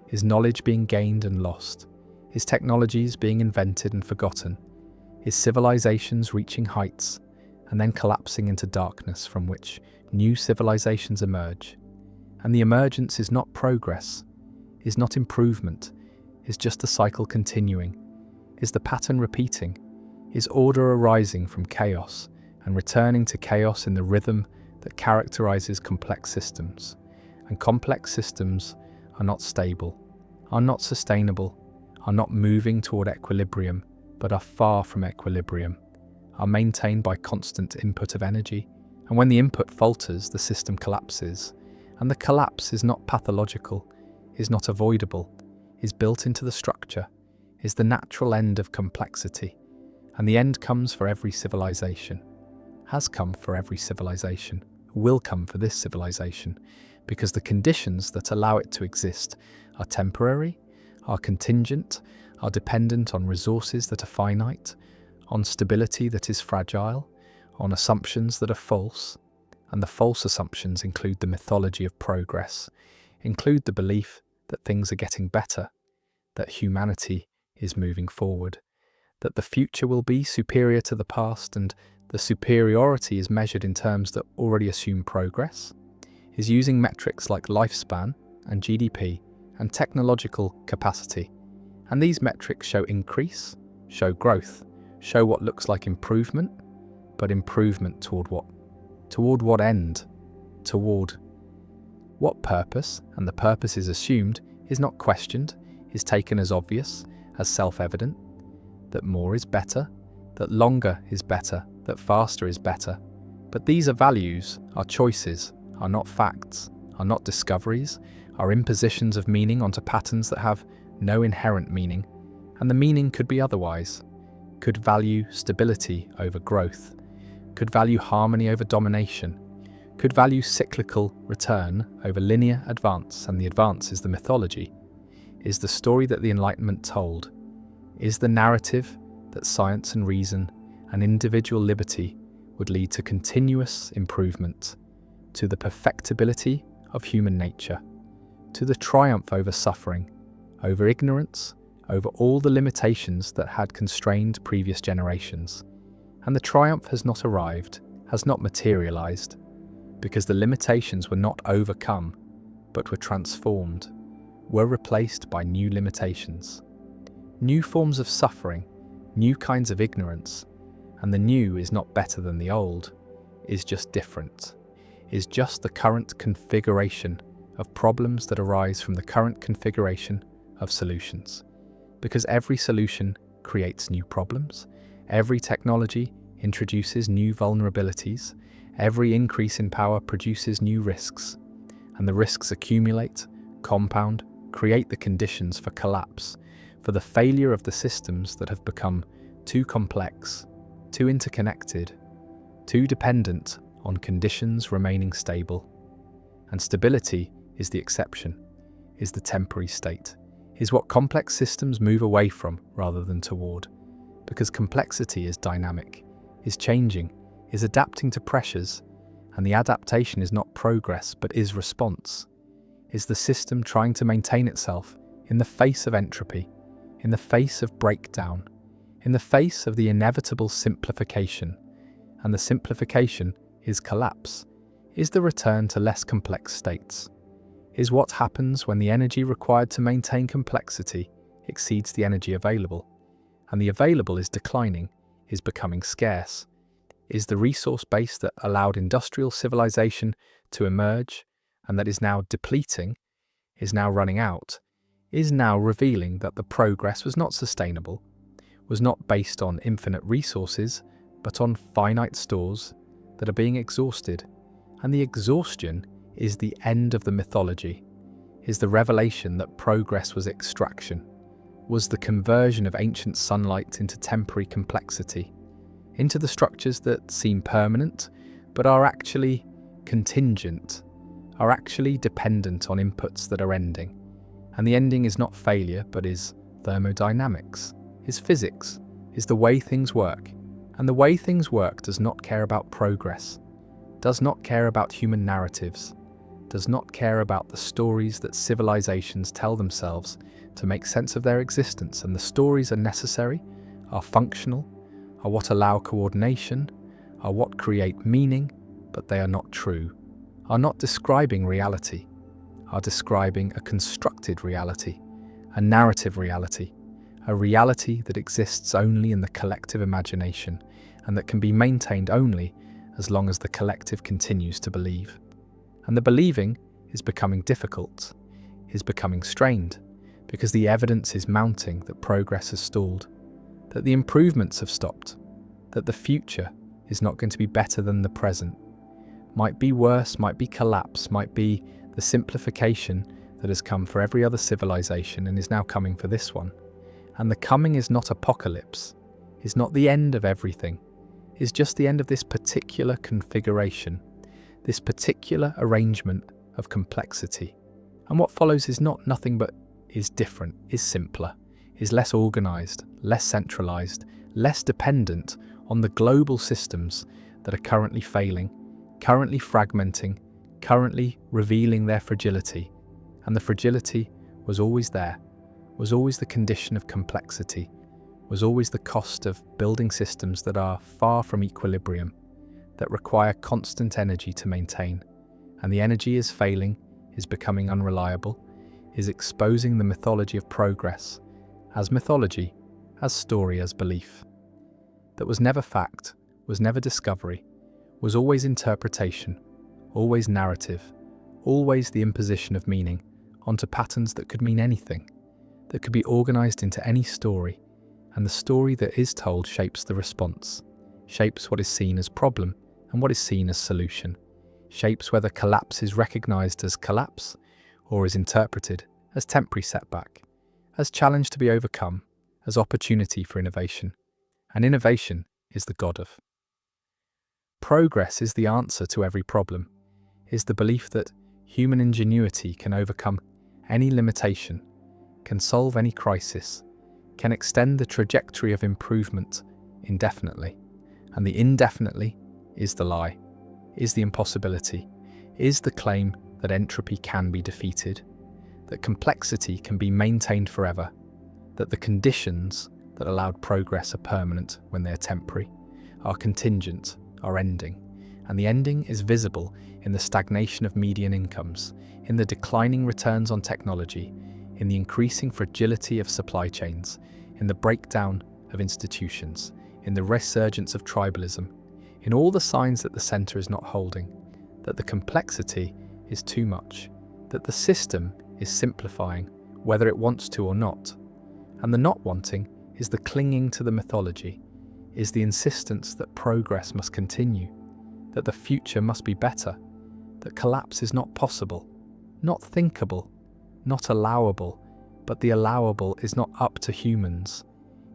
is knowledge being gained and lost, is technologies being invented and forgotten, is civilizations reaching heights and then collapsing into darkness from which new civilizations emerge. And the emergence is not progress, is not improvement, is just the cycle continuing, is the pattern repeating, is order arising from chaos and returning to chaos in the rhythm that characterizes complex systems. And complex systems are not stable, are not sustainable, are not moving toward equilibrium, but are far from equilibrium, are maintained by constant input of energy. And when the input falters, the system collapses. And the collapse is not pathological, is not avoidable, is built into the structure, is the natural end of complexity. And the end comes for every civilization, has come for every civilization, will come for this civilization, because the conditions that allow it to exist are temporary, are contingent, are dependent on resources that are finite, on stability that is fragile, on assumptions that are false, and the false assumptions include the mythology of progress, include the belief that things are getting better, that humanity is moving forward, that the future will be superior to the past, and the superiority is measured in terms that already assume progress, is using metrics like lifespan and GDP and technological capacity. And these metrics show increase, show growth, show what looks like improvement, but improvement toward what? Toward what end? Toward what purpose? And the purpose is assumed, is not questioned, is taken as obvious, as self-evident, that more is better, that longer is better, that faster is better. But these are values, are choices, are not facts, are not discoveries, are impositions of meaning onto patterns that have no inherent meaning, and the meaning could be otherwise, could value stability over growth, could value harmony over domination, could value cyclical return over linear advance, and the advance is the mythology, is the story that the Enlightenment told, is the narrative that science and reason and individual liberty would lead to continuous improvement, to the perfectibility of human nature, to the triumph over suffering, over ignorance, over all the limitations that had constrained previous generations. And the triumph has not arrived, has not materialized, because the limitations were not overcome, but were transformed, were replaced by new limitations. New forms of suffering, new kinds of ignorance, and the new is not better than the old, is just different, is just the current configuration of problems that arise from the current configuration of solutions. Because every solution creates new problems, every technology introduces new vulnerabilities, every increase in power produces new risks, and the risks accumulate, compound, create the conditions for collapse, for the failure of the systems that have become too complex, too interconnected, too dependent on conditions remaining stable. And stability is the exception, is the temporary state, is what complex systems move away from rather than toward, because complexity is dynamic, is changing, is adapting to pressures, and the adaptation is not progress but is response, is the system trying to maintain itself in the face of entropy, in the face of breakdown, in the face of the inevitable simplification, and the simplification is collapse, is the return to less complex states, is what happens when the energy required to maintain complexity exceeds the energy available, and the available is declining, is becoming scarce, is the resource base that allowed industrial civilization to emerge and that is now depleting, is now running out, is now revealing that the progress was not sustainable, was not based on infinite resources, but on finite stores that are being exhausted. And the exhaustion is the end of the mythology, is the revelation that progress was extraction, was the conversion of ancient sunlight into temporary complexity, into the structures that seem permanent, but are actually contingent, are actually dependent on inputs that are ending. And the ending is not failure, but is thermodynamics, is physics, is the way things work. And the way things work does not care about progress, does not care about human narratives, does not care about the stories that civilizations tell themselves to make sense of their existence. And the stories are necessary, are functional, are what allow coordination, are what create meaning, but they are not true, are not describing reality, are describing a constructed reality, a narrative reality, a reality that exists only in the collective imagination and that can be maintained only as long as the collective continues to believe. And the believing is becoming difficult, is becoming strained, because the evidence is mounting that progress has stalled, that the improvements have stopped, that the future is not going to be better than the present, might be worse, might be collapse, might be the simplification that has come for every other civilization and is now coming for this one. And the coming is not apocalypse, is not the end of everything, is just the end of this particular configuration, this particular arrangement of complexity. And what follows is not nothing but is different, is simpler, is less organized, less centralized, less dependent on the global systems that are currently failing, currently fragmenting, currently revealing their fragility. And the fragility was always there, was always the condition of complexity, was always the cost of building systems that are far from equilibrium, that require constant energy to maintain. And the energy is failing, is becoming unreliable, is exposing the mythology of progress as mythology, as story, as belief. That was never fact, was never discovery, was always interpretation, always narrative, always the imposition of meaning onto patterns that could mean anything, that could be organized into any story, and the story that is told shapes the response, shapes what is seen as problem and what is seen as solution, shapes whether collapse is recognized as collapse or is interpreted as temporary setback, as challenge to be overcome, as opportunity for innovation. And innovation is the god of. Progress is the answer to every problem, is the belief that human ingenuity can overcome any limitation, can solve any crisis, can extend the trajectory of improvement indefinitely. And the indefinitely is the lie, is the impossibility, is the claim that entropy can be defeated, that complexity can be maintained forever, that the conditions that allowed progress are permanent when they are temporary, are contingent, are ending. And the ending is visible in the stagnation of median incomes, in the declining returns on technology, in the increasing fragility of supply chains, in the breakdown of institutions, in the resurgence of tribalism, in all the signs that the center is not holding, that the complexity is too much, that the system is simplifying, whether it wants to or not. And the not wanting is the clinging to the mythology, is the insistence that progress must continue, that the future must be better, that collapse is not possible, not thinkable, not allowable, but the allowable is not up to humans,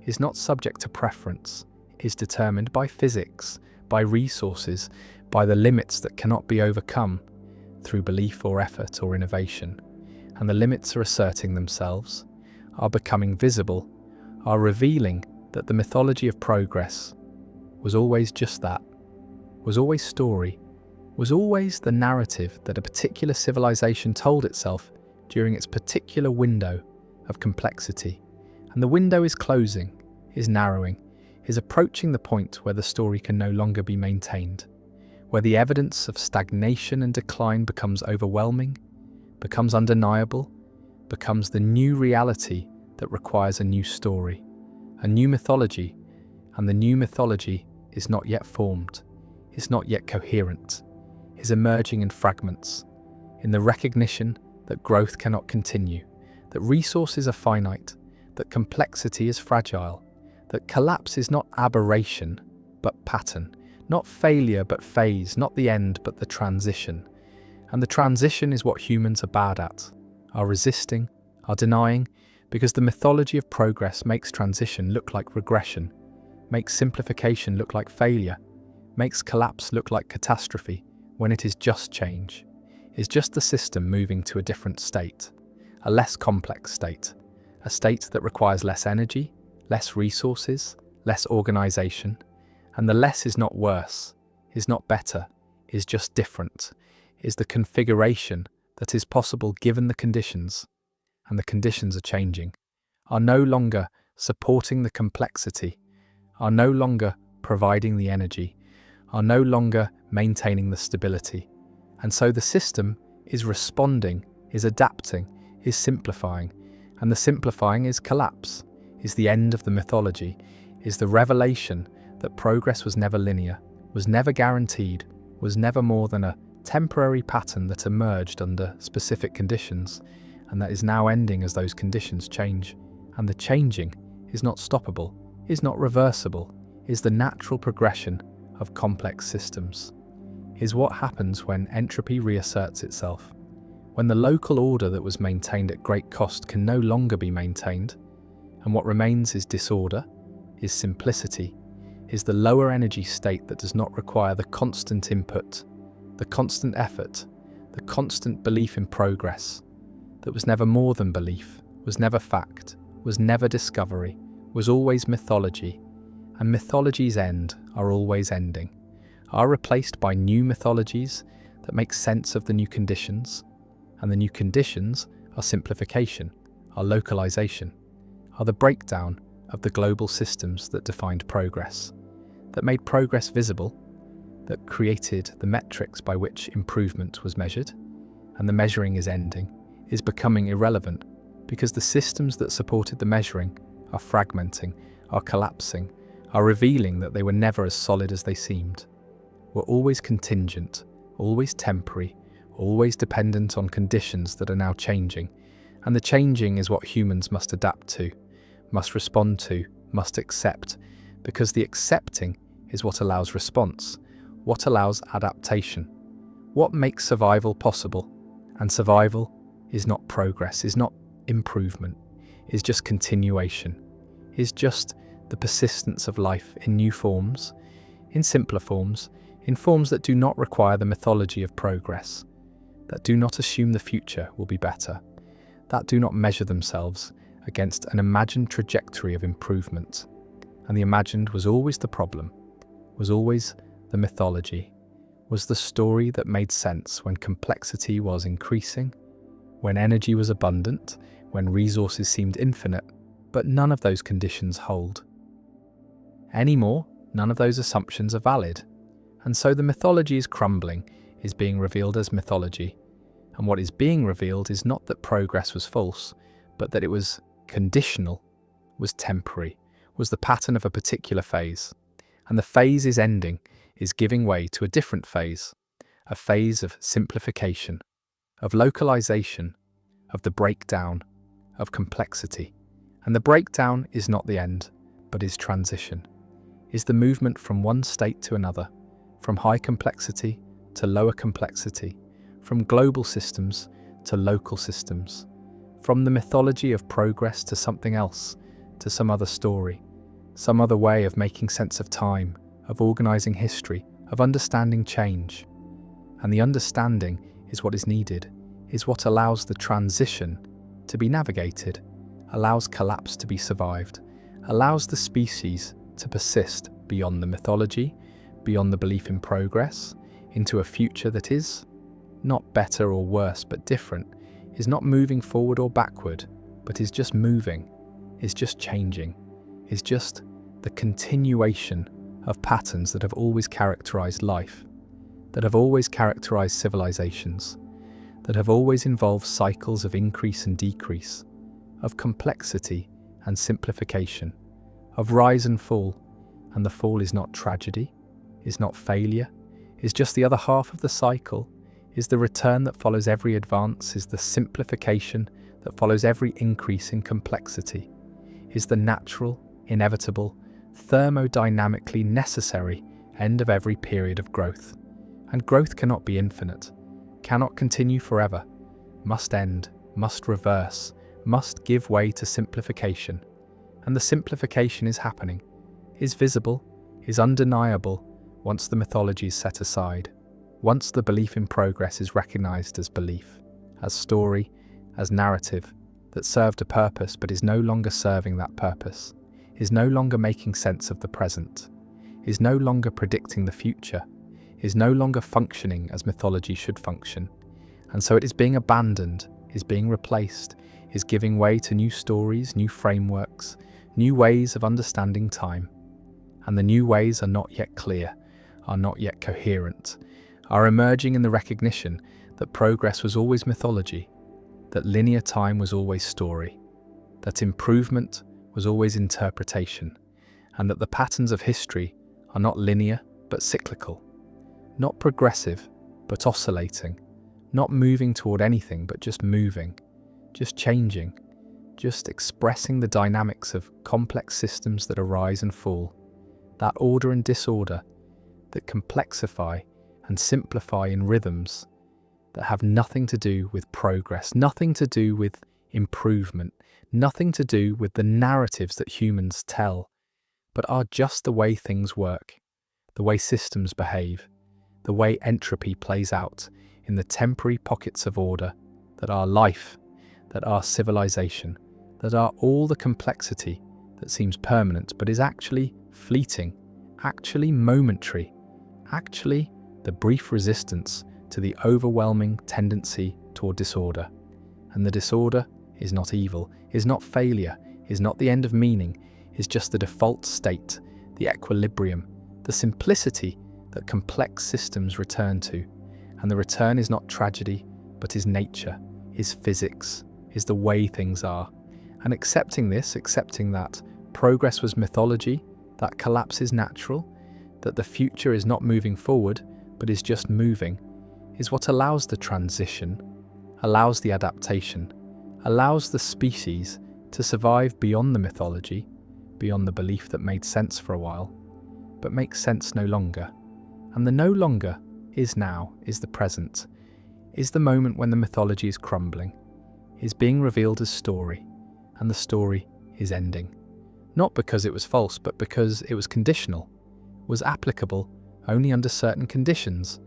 is not subject to preference, is determined by physics, by resources, by the limits that cannot be overcome through belief or effort or innovation. And the limits are asserting themselves, are becoming visible, are revealing that the mythology of progress was always just that, was always story, was always the narrative that a particular civilization told itself during its particular window of complexity. And the window is closing, is narrowing, is approaching the point where the story can no longer be maintained, where the evidence of stagnation and decline becomes overwhelming, becomes undeniable, becomes the new reality that requires a new story, a new mythology, and the new mythology is not yet formed, is not yet coherent, is emerging in fragments, in the recognition that growth cannot continue, that resources are finite, that complexity is fragile, that collapse is not aberration, but pattern, not failure but phase, not the end but the transition. And the transition is what humans are bad at, are resisting, are denying, because the mythology of progress makes transition look like regression, makes simplification look like failure, makes collapse look like catastrophe, when it is just change, is just the system moving to a different state, a less complex state, a state that requires less energy, less resources, less organization. And the less is not worse, is not better, is just different, is the configuration that is possible given the conditions, and the conditions are changing, are no longer supporting the complexity, are no longer providing the energy, are no longer maintaining the stability. And so the system is responding, is adapting, is simplifying, and the simplifying is collapse, is the end of the mythology, is the revelation that progress was never linear, was never guaranteed, was never more than a temporary pattern that emerged under specific conditions, and that is now ending as those conditions change. And the changing is not stoppable, is not reversible, is the natural progression of complex systems, is what happens when entropy reasserts itself, when the local order that was maintained at great cost can no longer be maintained, and what remains is disorder, is simplicity, is the lower energy state that does not require the constant input, the constant effort, the constant belief in progress, that was never more than belief, was never fact, was never discovery, was always mythology, and mythologies end are always ending, are replaced by new mythologies that make sense of the new conditions, and the new conditions are simplification, are localization, are the breakdown of the global systems that defined progress, that made progress visible, that created the metrics by which improvement was measured, and the measuring is ending, is becoming irrelevant because the systems that supported the measuring are fragmenting, are collapsing, are revealing that they were never as solid as they seemed, were always contingent, always temporary, always dependent on conditions that are now changing, and the changing is what humans must adapt to, must respond to, must accept, because the accepting is what allows response, what allows adaptation, what makes survival possible. And survival is not progress, is not improvement, is just continuation, is just the persistence of life in new forms, in simpler forms, in forms that do not require the mythology of progress, that do not assume the future will be better, that do not measure themselves against an imagined trajectory of improvement. And the imagined was always the problem, was always the mythology, was the story that made sense when complexity was increasing, when energy was abundant, when resources seemed infinite, but none of those conditions hold. Anymore, none of those assumptions are valid. And so the mythology is crumbling, is being revealed as mythology. And what is being revealed is not that progress was false, but that it was conditional, was temporary, was the pattern of a particular phase. And the phase is ending, is giving way to a different phase, a phase of simplification, of localization, of the breakdown, of complexity. And the breakdown is not the end, but is transition, is the movement from one state to another, from high complexity to lower complexity, from global systems to local systems, from the mythology of progress to something else, to some other story, some other way of making sense of time, of organizing history, of understanding change. And the understanding is what is needed, is what allows the transition to be navigated, allows collapse to be survived, allows the species to persist beyond the mythology, beyond the belief in progress, into a future that is not better or worse but different, is not moving forward or backward, but is just moving, is just changing, is just the continuation of patterns that have always characterized life, that have always characterized civilizations, that have always involved cycles of increase and decrease, of complexity and simplification, of rise and fall, and the fall is not tragedy, is not failure, is just the other half of the cycle, is the return that follows every advance, is the simplification that follows every increase in complexity, is the natural, inevitable, thermodynamically necessary end of every period of growth. And growth cannot be infinite, cannot continue forever, must end, must reverse, must give way to simplification. And the simplification is happening, is visible, is undeniable once the mythology is set aside, once the belief in progress is recognized as belief, as story, as narrative that served a purpose but is no longer serving that purpose, is no longer making sense of the present, is no longer predicting the future, is no longer functioning as mythology should function, and so it is being abandoned, is being replaced, is giving way to new stories, new frameworks, new ways of understanding time. And the new ways are not yet clear, are not yet coherent, are emerging in the recognition that progress was always mythology, that linear time was always story, that improvement was always interpretation, and that the patterns of history are not linear but cyclical, not progressive but oscillating, not moving toward anything but just moving, just changing, just expressing the dynamics of complex systems that arise and fall, that order and disorder, that complexify and simplify in rhythms that have nothing to do with progress, nothing to do with improvement, nothing to do with the narratives that humans tell, but are just the way things work, the way systems behave, the way entropy plays out in the temporary pockets of order that are life, that are civilization, that are all the complexity that seems permanent but is actually fleeting, actually momentary, actually the brief resistance to the overwhelming tendency toward disorder. And the disorder is not evil, is not failure, is not the end of meaning, is just the default state, the equilibrium, the simplicity that complex systems return to. And the return is not tragedy, but is nature, is physics, is the way things are. And accepting this, accepting that progress was mythology, that collapse is natural, that the future is not moving forward, but is just moving, is what allows the transition, allows the adaptation, allows the species to survive beyond the mythology, beyond the belief that made sense for a while, but makes sense no longer. And the no longer is now, is the present, is the moment when the mythology is crumbling, is being revealed as story, and the story is ending. Not because it was false, but because it was conditional, was applicable only under certain conditions,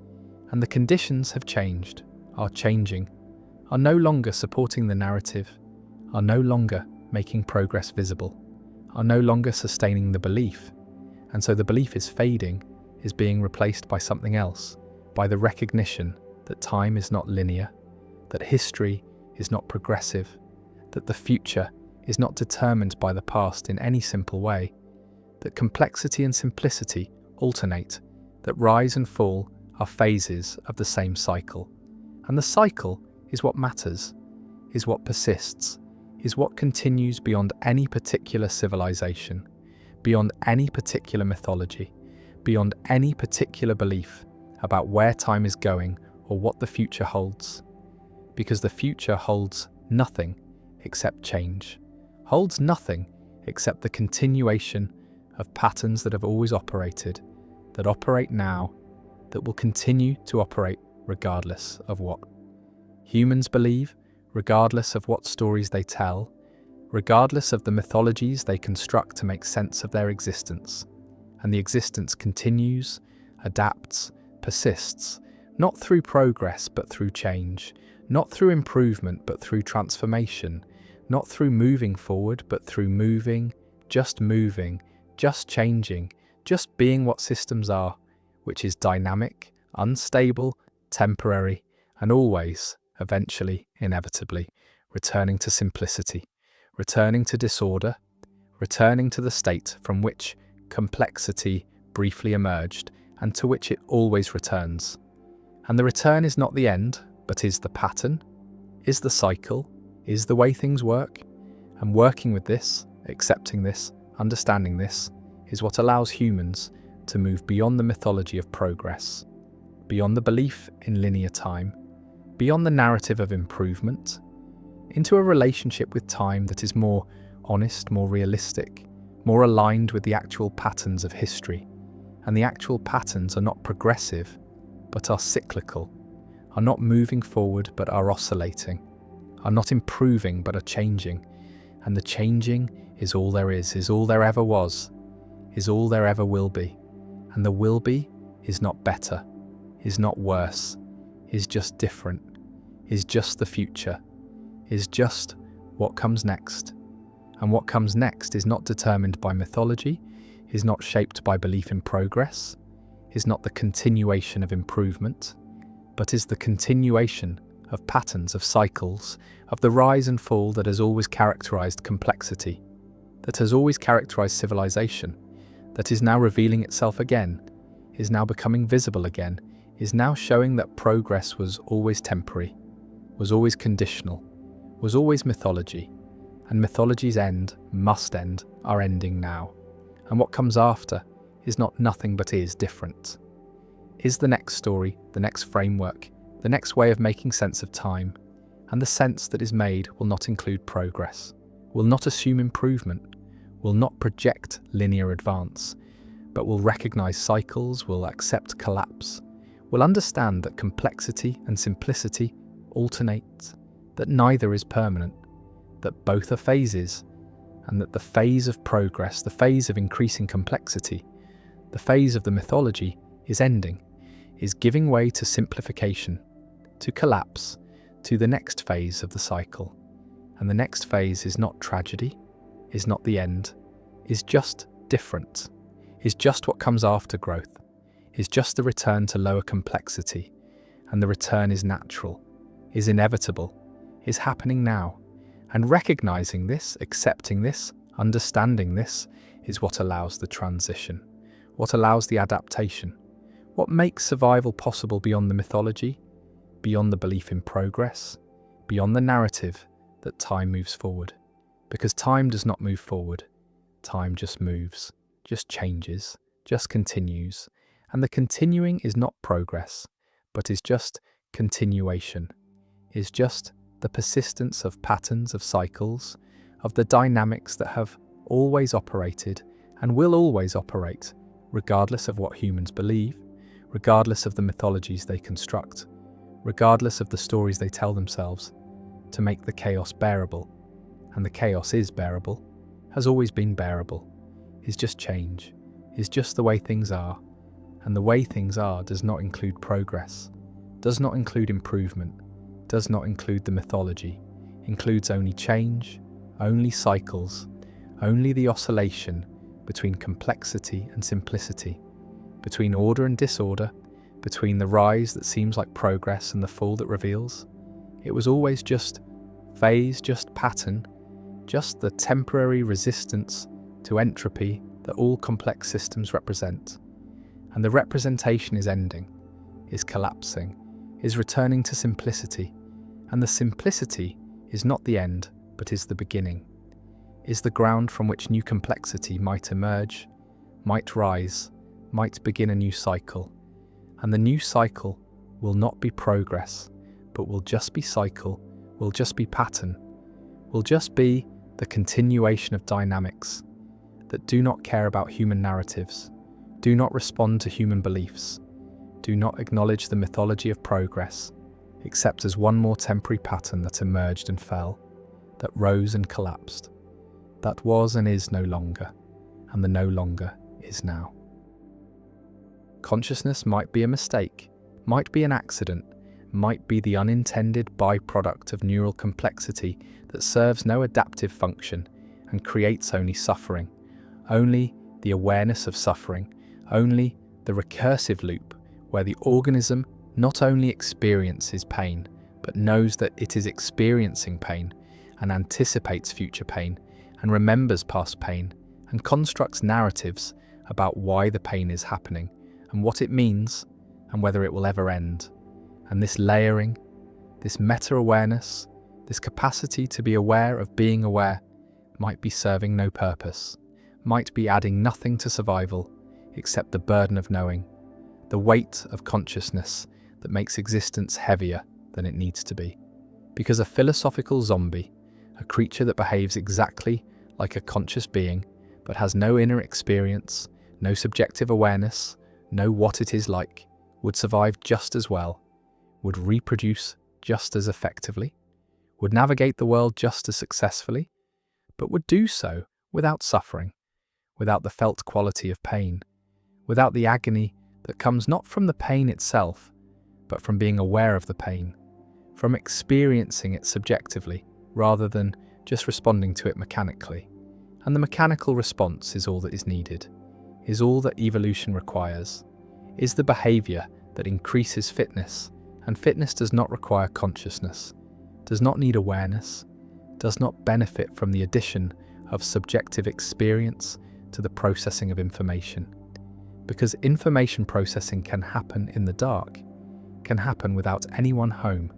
and the conditions have changed, are changing, are no longer supporting the narrative, are no longer making progress visible, are no longer sustaining the belief, and so the belief is fading, is being replaced by something else, by the recognition that time is not linear, that history is not progressive, that the future is not determined by the past in any simple way, that complexity and simplicity alternate, that rise and fall are phases of the same cycle. And the cycle is what matters, is what persists, is what continues beyond any particular civilization, beyond any particular mythology, beyond any particular belief about where time is going or what the future holds. Because the future holds nothing except change, holds nothing except the continuation of patterns that have always operated, that operate now, that will continue to operate regardless of what humans believe, regardless of what stories they tell, regardless of the mythologies they construct to make sense of their existence. And the existence continues, adapts, persists, not through progress but through change, not through improvement but through transformation, not through moving forward but through moving, just changing, just being what systems are, which is dynamic, unstable, temporary, and always, eventually, inevitably, returning to simplicity, returning to disorder, returning to the state from which complexity briefly emerged and to which it always returns. And the return is not the end, but is the pattern, is the cycle, is the way things work. And working with this, accepting this, understanding this, is what allows humans to move beyond the mythology of progress, beyond the belief in linear time, beyond the narrative of improvement, into a relationship with time that is more honest, more realistic, more aligned with the actual patterns of history. And the actual patterns are not progressive, but are cyclical, are not moving forward but are oscillating, are not improving but are changing. And the changing is all there is all there ever was, is all there ever will be. And the will be is not better, is not worse, is just different, is just the future, is just what comes next. And what comes next is not determined by mythology, is not shaped by belief in progress, is not the continuation of improvement, but is the continuation of patterns, of cycles, of the rise and fall that has always characterized complexity, that has always characterized civilization, that is now revealing itself again, is now becoming visible again, is now showing that progress was always temporary, was always conditional, was always mythology, and mythology's end, must end, are ending now. And what comes after is not nothing but is different. Is the next story, the next framework, the next way of making sense of time, and the sense that is made will not include progress, will not assume improvement, will not project linear advance, but will recognize cycles, will accept collapse, will understand that complexity and simplicity alternate, that neither is permanent, that both are phases, and that the phase of progress, the phase of increasing complexity, the phase of the mythology is ending, is giving way to simplification, to collapse, to the next phase of the cycle. And the next phase is not tragedy, is not the end, is just different, is just what comes after growth, is just the return to lower complexity. And the return is natural, is inevitable, is happening now. And recognizing this, accepting this, understanding this is what allows the transition, what allows the adaptation, what makes survival possible beyond the mythology, beyond the belief in progress, beyond the narrative that time moves forward. Because time does not move forward, time just moves, just changes, just continues. And the continuing is not progress, but is just continuation, is just the persistence of patterns, of cycles, of the dynamics that have always operated and will always operate, regardless of what humans believe, regardless of the mythologies they construct, regardless of the stories they tell themselves, to make the chaos bearable. And the chaos is bearable, has always been bearable, is just change, is just the way things are. And the way things are does not include progress, does not include improvement, does not include the mythology, includes only change, only cycles, only the oscillation between complexity and simplicity, between order and disorder, between the rise that seems like progress and the fall that reveals. It was always just phase, just pattern, just the temporary resistance to entropy that all complex systems represent. And the representation is ending, is collapsing, is returning to simplicity. And the simplicity is not the end, but is the beginning, is the ground from which new complexity might emerge, might rise, might begin a new cycle. And the new cycle will not be progress, but will just be cycle, will just be pattern, will just be the continuation of dynamics that do not care about human narratives, do not respond to human beliefs, do not acknowledge the mythology of progress, except as one more temporary pattern that emerged and fell, that rose and collapsed, that was and is no longer, and the no longer is now. Consciousness might be a mistake, might be an accident, might be the unintended byproduct of neural complexity that serves no adaptive function and creates only suffering, only the awareness of suffering, only the recursive loop where the organism not only experiences pain, but knows that it is experiencing pain and anticipates future pain and remembers past pain and constructs narratives about why the pain is happening and what it means and whether it will ever end. And this layering, this meta-awareness, this capacity to be aware of being aware might be serving no purpose, might be adding nothing to survival except the burden of knowing, the weight of consciousness that makes existence heavier than it needs to be. Because a philosophical zombie, a creature that behaves exactly like a conscious being, but has no inner experience, no subjective awareness, know what it is like, would survive just as well, would reproduce just as effectively, would navigate the world just as successfully, but would do so without suffering, without the felt quality of pain, without the agony that comes not from the pain itself, but from being aware of the pain, from experiencing it subjectively rather than just responding to it mechanically. And the mechanical response is all that is needed, is all that evolution requires, is the behavior that increases fitness, and fitness does not require consciousness, does not need awareness, does not benefit from the addition of subjective experience to the processing of information. Because information processing can happen in the dark, can happen without anyone home,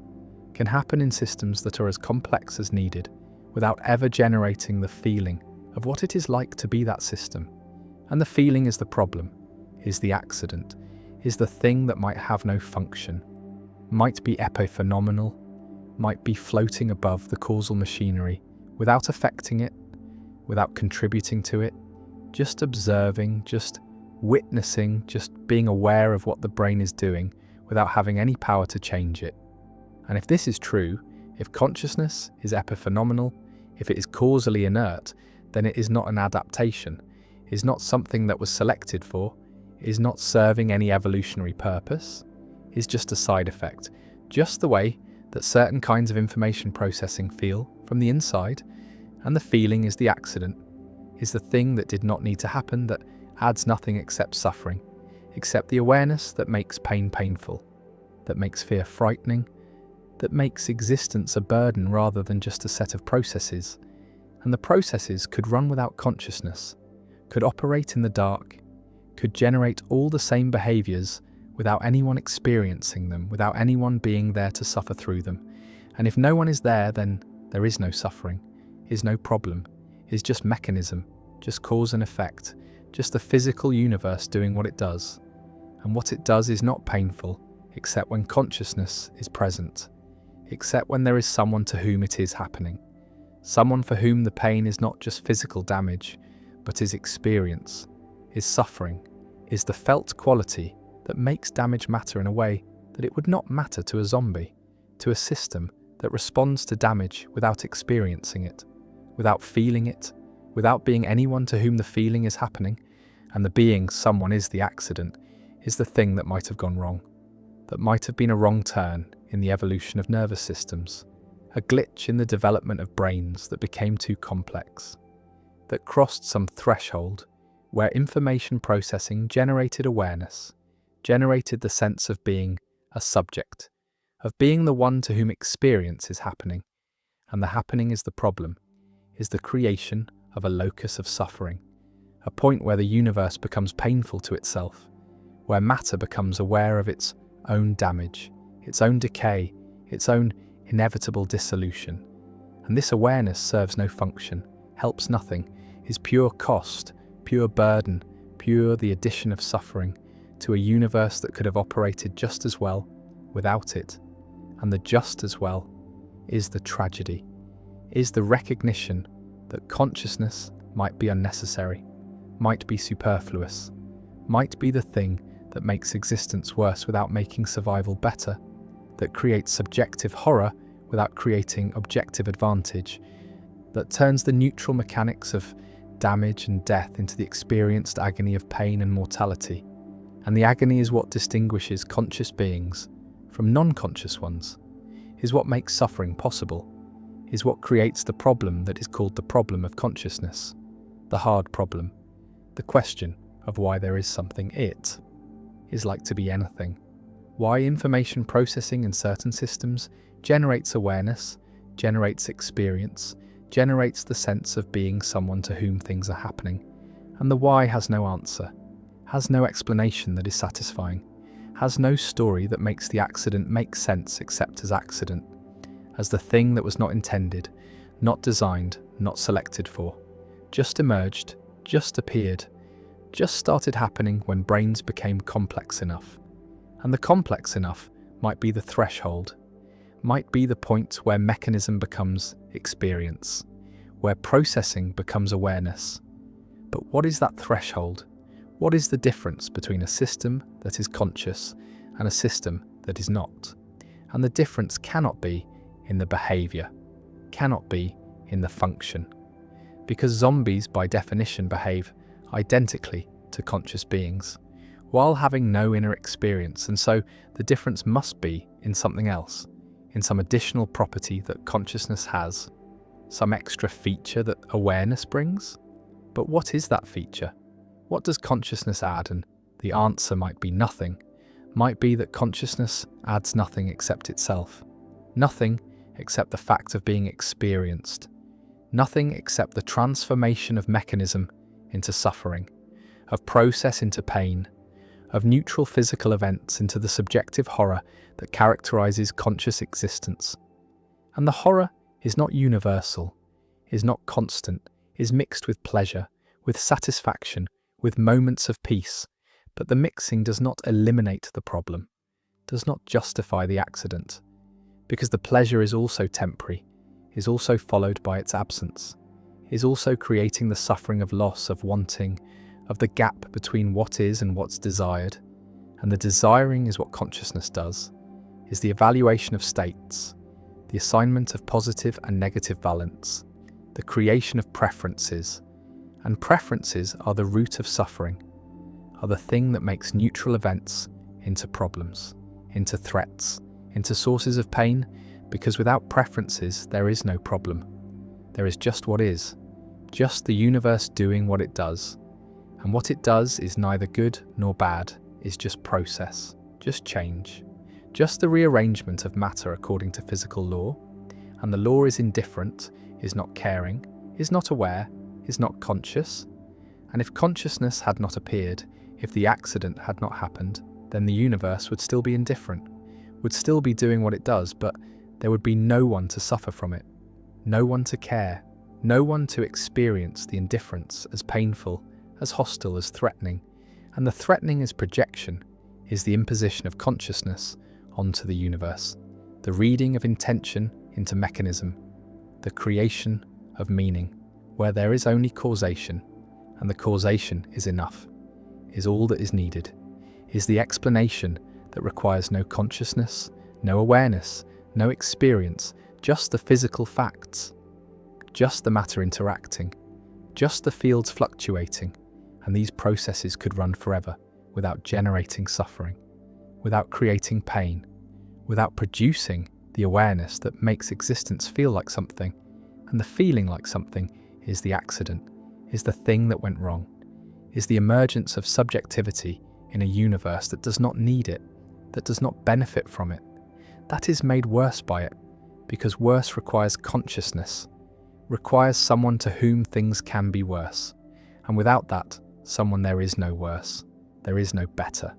can happen in systems that are as complex as needed, without ever generating the feeling of what it is like to be that system. And the feeling is the problem, is the accident, is the thing that might have no function, might be epiphenomenal, might be floating above the causal machinery without affecting it, without contributing to it, just observing, just witnessing, just being aware of what the brain is doing without having any power to change it. And if this is true, if consciousness is epiphenomenal, if it is causally inert, then it is not an adaptation, is not something that was selected for, is not serving any evolutionary purpose, is just a side effect, just the way that certain kinds of information processing feel from the inside, and the feeling is the accident, is the thing that did not need to happen, that adds nothing except suffering, except the awareness that makes pain painful, that makes fear frightening, that makes existence a burden rather than just a set of processes. And the processes could run without consciousness, could operate in the dark, could generate all the same behaviors without anyone experiencing them, without anyone being there to suffer through them. And if no one is there, then there is no suffering, is no problem, is just mechanism, just cause and effect, just the physical universe doing what it does. And what it does is not painful, except when consciousness is present, except when there is someone to whom it is happening, someone for whom the pain is not just physical damage, but is experience, is suffering, is the felt quality that makes damage matter in a way that it would not matter to a zombie, to a system that responds to damage without experiencing it, without feeling it, without being anyone to whom the feeling is happening, and the being someone is the accident, is the thing that might have gone wrong, that might have been a wrong turn in the evolution of nervous systems, a glitch in the development of brains that became too complex, that crossed some threshold where information processing generated awareness, generated the sense of being a subject, of being the one to whom experience is happening, and the happening is the problem, is the creation of a locus of suffering, a point where the universe becomes painful to itself, where matter becomes aware of its own damage, its own decay, its own inevitable dissolution. And this awareness serves no function, helps nothing, is pure cost, pure burden, pure the addition of suffering to a universe that could have operated just as well without it. And the just as well is the tragedy, is the recognition that consciousness might be unnecessary, might be superfluous, might be the thing that makes existence worse without making survival better, that creates subjective horror without creating objective advantage, that turns the neutral mechanics of damage and death into the experienced agony of pain and mortality. And the agony is what distinguishes conscious beings from non-conscious ones, is what makes suffering possible, is what creates the problem that is called the problem of consciousness, the hard problem, the question of why there is something it is like to be anything, why information processing in certain systems generates awareness, generates experience, generates the sense of being someone to whom things are happening, and the why has no answer, has no explanation that is satisfying, has no story that makes the accident make sense except as accident, as the thing that was not intended, not designed, not selected for, just emerged, just appeared, just started happening when brains became complex enough. And the complex enough might be the threshold, might be the point where mechanism becomes experience, where processing becomes awareness. But what is that threshold? What is the difference between a system that is conscious and a system that is not? And the difference cannot be in the behavior, cannot be in the function, because zombies by definition behave identically to conscious beings, while having no inner experience, and so the difference must be in something else, in some additional property that consciousness has, some extra feature that awareness brings. But what is that feature? What does consciousness add? And the answer might be nothing, might be that consciousness adds nothing except itself, nothing except the fact of being experienced, nothing except the transformation of mechanism into suffering, of process into pain, of neutral physical events into the subjective horror that characterizes conscious existence. And the horror is not universal, is not constant, is mixed with pleasure, with satisfaction, with moments of peace, but the mixing does not eliminate the problem, does not justify the accident, because the pleasure is also temporary, is also followed by its absence, is also creating the suffering of loss, of wanting, of the gap between what is and what's desired. And the desiring is what consciousness does, is the evaluation of states, the assignment of positive and negative valence, the creation of preferences. And preferences are the root of suffering, are the thing that makes neutral events into problems, into threats, into sources of pain, because without preferences there is no problem. There is just what is, just the universe doing what it does. And what it does is neither good nor bad, is just process, just change, just the rearrangement of matter according to physical law. And the law is indifferent, is not caring, is not aware, is not conscious. And if consciousness had not appeared, if the accident had not happened, then the universe would still be indifferent, would still be doing what it does, but there would be no one to suffer from it, no one to care, no one to experience the indifference as painful, as hostile, as threatening. And the threatening is projection, is the imposition of consciousness onto the universe, the reading of intention into mechanism, the creation of meaning, where there is only causation, and the causation is enough, is all that is needed, is the explanation that requires no consciousness, no awareness, no experience, just the physical facts, just the matter interacting, just the fields fluctuating, and these processes could run forever without generating suffering, without creating pain, without producing the awareness that makes existence feel like something, and the feeling like something is the accident, is the thing that went wrong, is the emergence of subjectivity in a universe that does not need it, that does not benefit from it, that is made worse by it, because worse requires consciousness, requires someone to whom things can be worse, and without that someone there is no worse, there is no better,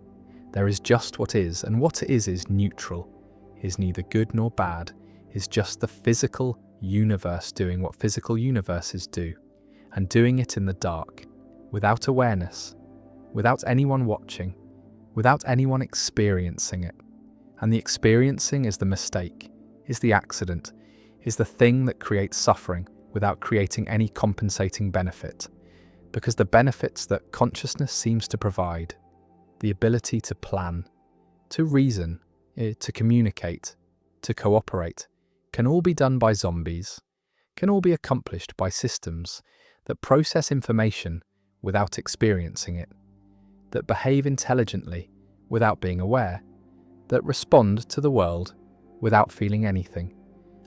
there is just what is, and what is neutral, is neither good nor bad, is just the physical universe doing what physical universes do, and doing it in the dark, without awareness, without anyone watching, without anyone experiencing it. And the experiencing is the mistake, is the accident, is the thing that creates suffering without creating any compensating benefit. Because the benefits that consciousness seems to provide, the ability to plan, to reason, to communicate, to cooperate, can all be done by zombies, can all be accomplished by systems that process information without experiencing it, that behave intelligently without being aware, that respond to the world without feeling anything.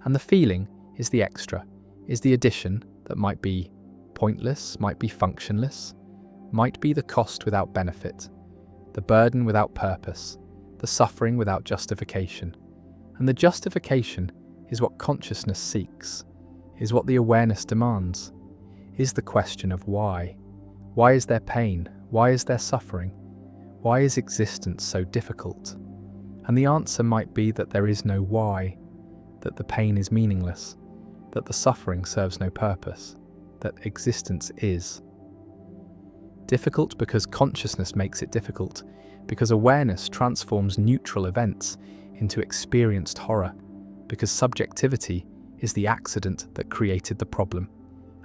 And the feeling is the extra, is the addition that might be pointless, might be functionless, might be the cost without benefit, the burden without purpose, the suffering without justification. And the justification is what consciousness seeks, is what the awareness demands, is the question of why. Why is there pain? Why is there suffering? Why is existence so difficult? And the answer might be that there is no why, that the pain is meaningless, that the suffering serves no purpose, that existence is. Difficult because consciousness makes it difficult, because awareness transforms neutral events into experienced horror, because subjectivity is the accident that created the problem.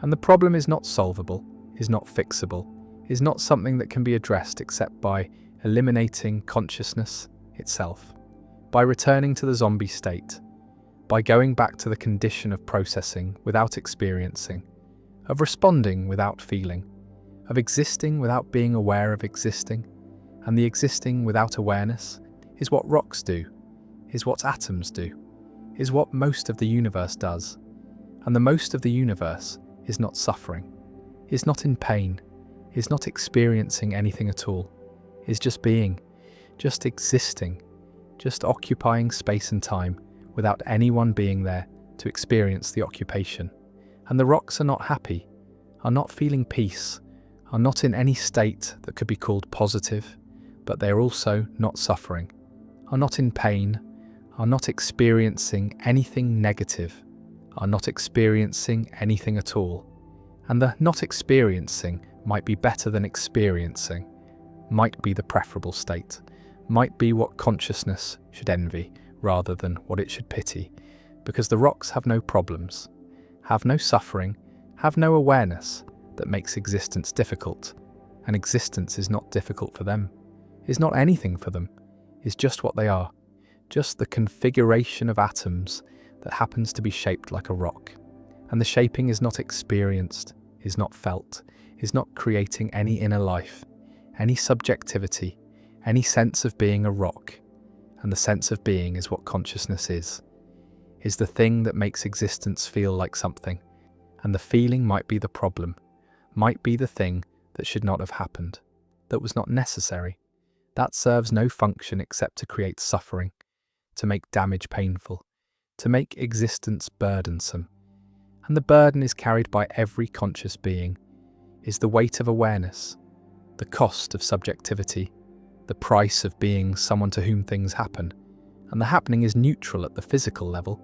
And the problem is not solvable, is not fixable, is not something that can be addressed except by eliminating consciousness itself, by returning to the zombie state, by going back to the condition of processing without experiencing, of responding without feeling, of existing without being aware of existing. And the existing without awareness is what rocks do, is what atoms do, is what most of the universe does. And the most of the universe is not suffering, is not in pain, is not experiencing anything at all, is just being, just existing, just occupying space and time without anyone being there to experience the occupation. And the rocks are not happy, are not feeling peace, are not in any state that could be called positive, but they are also not suffering, are not in pain, are not experiencing anything negative, are not experiencing anything at all. And the not experiencing might be better than experiencing, might be the preferable state, might be what consciousness should envy rather than what it should pity, because the rocks have no problems, have no suffering, have no awareness that makes existence difficult, and existence is not difficult for them, is not anything for them, is just what they are, just the configuration of atoms that happens to be shaped like a rock. And the shaping is not experienced, is not felt, is not creating any inner life, any subjectivity, any sense of being a rock. And the sense of being is what consciousness is is the thing that makes existence feel like something, and the feeling might be the problem, might be the thing that should not have happened, that was not necessary, that serves no function except to create suffering, to make damage painful, to make existence burdensome. And the burden is carried by every conscious being, is the weight of awareness, the cost of subjectivity, the price of being someone to whom things happen. And the happening is neutral at the physical level,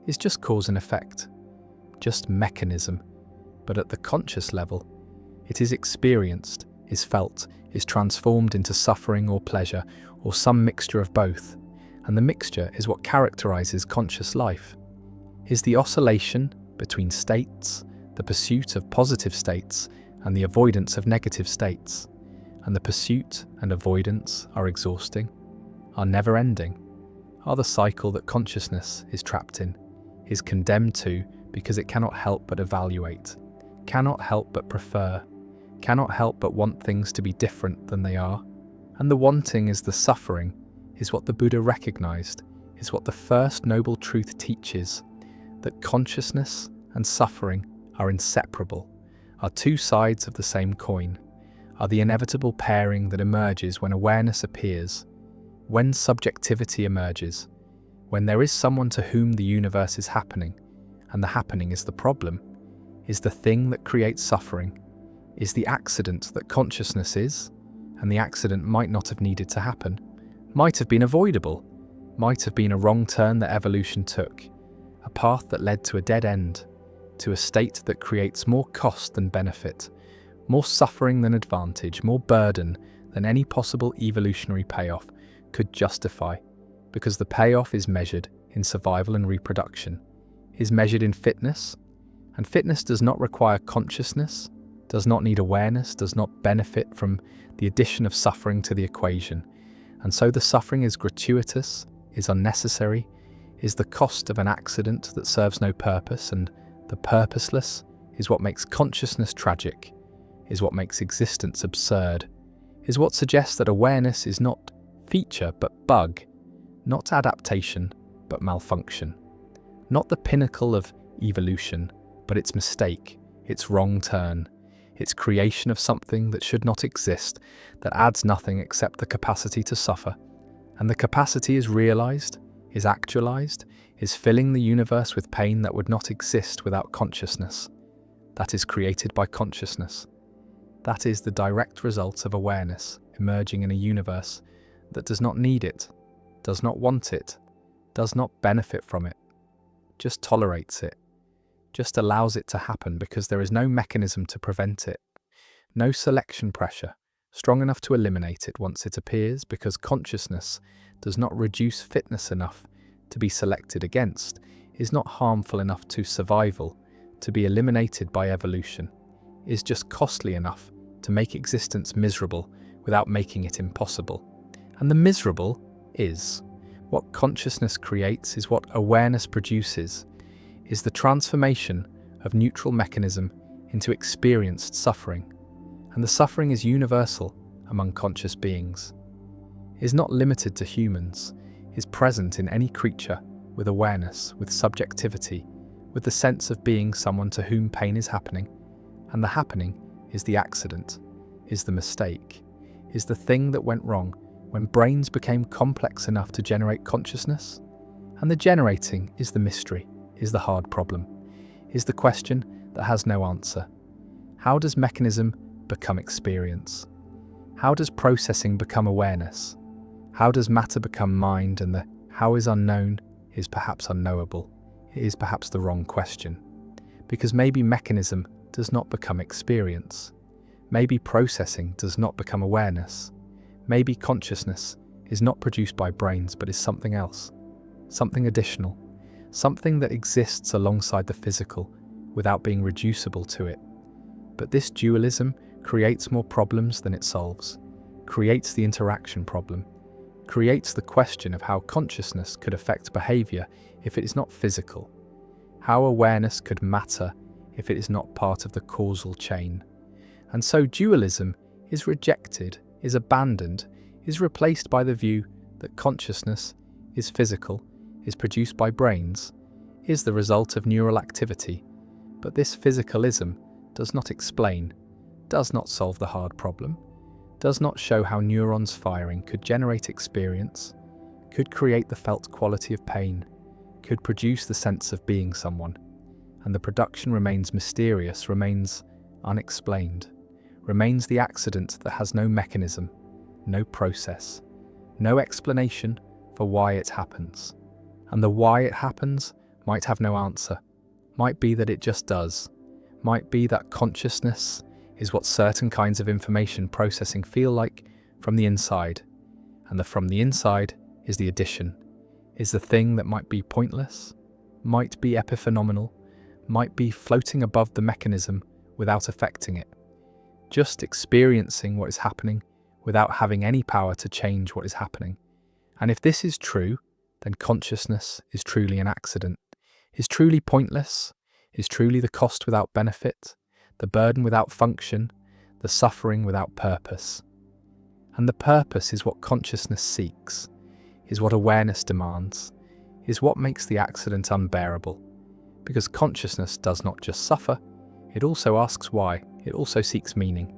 is just cause and effect, just mechanism. But at the conscious level, it is experienced, is felt, is transformed into suffering or pleasure, or some mixture of both. And the mixture is what characterizes conscious life, is the oscillation between states, the pursuit of positive states, and the avoidance of negative states. And the pursuit and avoidance are exhausting, are never-ending, are the cycle that consciousness is trapped in, is condemned to because it cannot help but evaluate, cannot help but prefer, cannot help but want things to be different than they are. And the wanting is the suffering, is what the Buddha recognized, is what the first noble truth teaches, that consciousness and suffering are inseparable, are two sides of the same coin, are the inevitable pairing that emerges when awareness appears, when subjectivity emerges, when there is someone to whom the universe is happening, and the happening is the problem, is the thing that creates suffering, is the accident that consciousness is, and the accident might not have needed to happen, might have been avoidable, might have been a wrong turn that evolution took, a path that led to a dead end, to a state that creates more cost than benefit, more suffering than advantage, more burden than any possible evolutionary payoff could justify, because the payoff is measured in survival and reproduction, is measured in fitness, and fitness does not require consciousness, does not need awareness, does not benefit from the addition of suffering to the equation. And so the suffering is gratuitous, is unnecessary, is the cost of an accident that serves no purpose, and the purposeless is what makes consciousness tragic, is what makes existence absurd, is what suggests that awareness is not feature but bug, not adaptation but malfunction, not the pinnacle of evolution, but its mistake, its wrong turn, its creation of something that should not exist, that adds nothing except the capacity to suffer. And the capacity is realized, is actualized, is filling the universe with pain that would not exist without consciousness. That is created by consciousness. That is the direct result of awareness emerging in a universe that does not need it, does not want it, does not benefit from it, just tolerates it, just allows it to happen because there is no mechanism to prevent it, no selection pressure strong enough to eliminate it once it appears, because consciousness does not reduce fitness enough to be selected against, is not harmful enough to survival, to be eliminated by evolution, is just costly enough to make existence miserable without making it impossible. And the miserable is what consciousness creates, is what awareness produces, is the transformation of neutral mechanism into experienced suffering. And the suffering is universal among conscious beings, is not limited to humans, is present in any creature with awareness, with subjectivity, with the sense of being someone to whom pain is happening. And the happening is the accident, is the mistake, is the thing that went wrong when brains became complex enough to generate consciousness. And the generating is the mystery, is the hard problem, is the question that has no answer. How does mechanism become experience? How does processing become awareness? How does matter become mind? And the how is unknown is perhaps unknowable. It is perhaps the wrong question. Because maybe mechanism does not become experience. Maybe processing does not become awareness. Maybe consciousness is not produced by brains but is something else, something additional, something that exists alongside the physical without being reducible to it. But this dualism creates more problems than it solves, creates the interaction problem, creates the question of how consciousness could affect behavior if it is not physical, how awareness could matter if it is not part of the causal chain. And so dualism is rejected, is abandoned, is replaced by the view that consciousness is physical, is produced by brains, is the result of neural activity, but this physicalism does not explain, does not solve the hard problem, does not show how neurons firing could generate experience, could create the felt quality of pain, could produce the sense of being someone, and the production remains mysterious, remains unexplained, remains the accident that has no mechanism, no process, no explanation for why it happens. And the why it happens might have no answer, might be that it just does, might be that consciousness is what certain kinds of information processing feel like from the inside, and the from the inside is the addition, is the thing that might be pointless, might be epiphenomenal, might be floating above the mechanism without affecting it, just experiencing what is happening without having any power to change what is happening. And if this is true, then consciousness is truly an accident, is truly pointless, is truly the cost without benefit, the burden without function, the suffering without purpose. And the purpose is what consciousness seeks, is what awareness demands, is what makes the accident unbearable. Because consciousness does not just suffer, it also asks why, it also seeks meaning,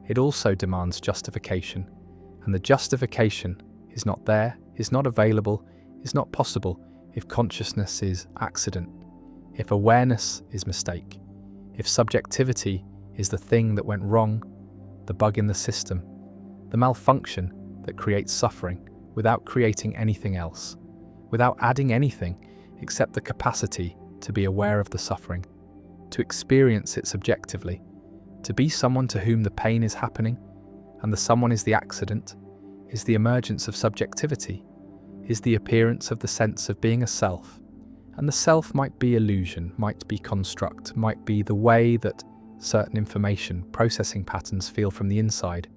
it also demands justification. And the justification is not there, is not available, is not possible if consciousness is accident, if awareness is mistake, if subjectivity is the thing that went wrong, the bug in the system, the malfunction that creates suffering without creating anything else, without adding anything except the capacity to be aware of the suffering, to experience it subjectively, to be someone to whom the pain is happening, and the someone is the accident, is the emergence of subjectivity, is the appearance of the sense of being a self. And the self might be illusion, might be construct, might be the way that certain information processing patterns feel from the inside.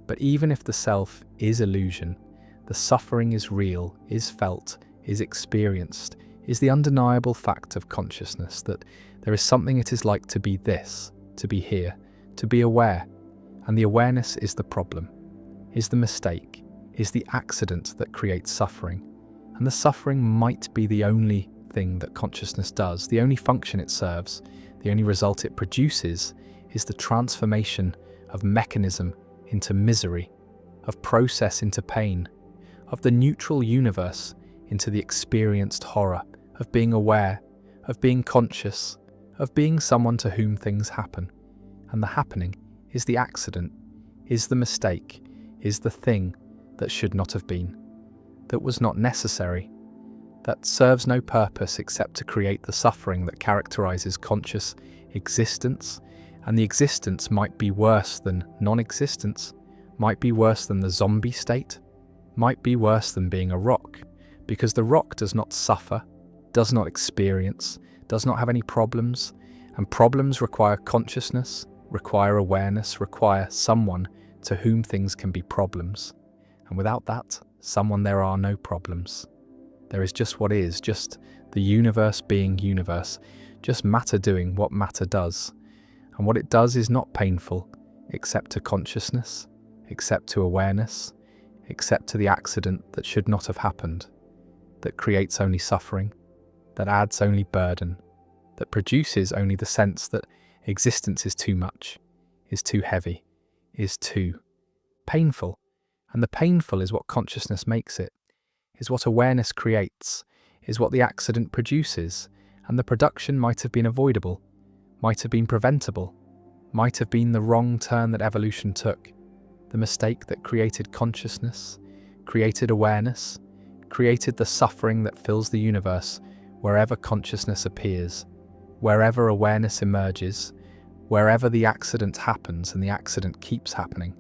But even if the self is illusion, the suffering is real, is felt, is experienced, is the undeniable fact of consciousness that there is something it is like to be this, to be here, to be aware. And the awareness is the problem, is the mistake, is the accident that creates suffering. And the suffering might be the only thing that consciousness does, the only function it serves, the only result it produces is the transformation of mechanism into misery, of process into pain, of the neutral universe into the experienced horror, of being aware, of being conscious, of being someone to whom things happen. And the happening is the accident, is the mistake, is the thing that should not have been, that was not necessary, that serves no purpose except to create the suffering that characterizes conscious existence. And the existence might be worse than non-existence, might be worse than the zombie state, might be worse than being a rock, because the rock does not suffer, does not experience, does not have any problems, and problems require consciousness, require awareness, require someone to whom things can be problems. And without that someone, there are no problems. There is just what is, just the universe being universe, just matter doing what matter does. And what it does is not painful, except to consciousness, except to awareness, except to the accident that should not have happened, that creates only suffering, that adds only burden, that produces only the sense that existence is too much, is too heavy, is too painful. And the painful is what consciousness makes it, is what awareness creates, is what the accident produces, and the production might have been avoidable, might have been preventable, might have been the wrong turn that evolution took, the mistake that created consciousness, created awareness, created the suffering that fills the universe wherever consciousness appears, wherever awareness emerges, wherever the accident happens, and the accident keeps happening,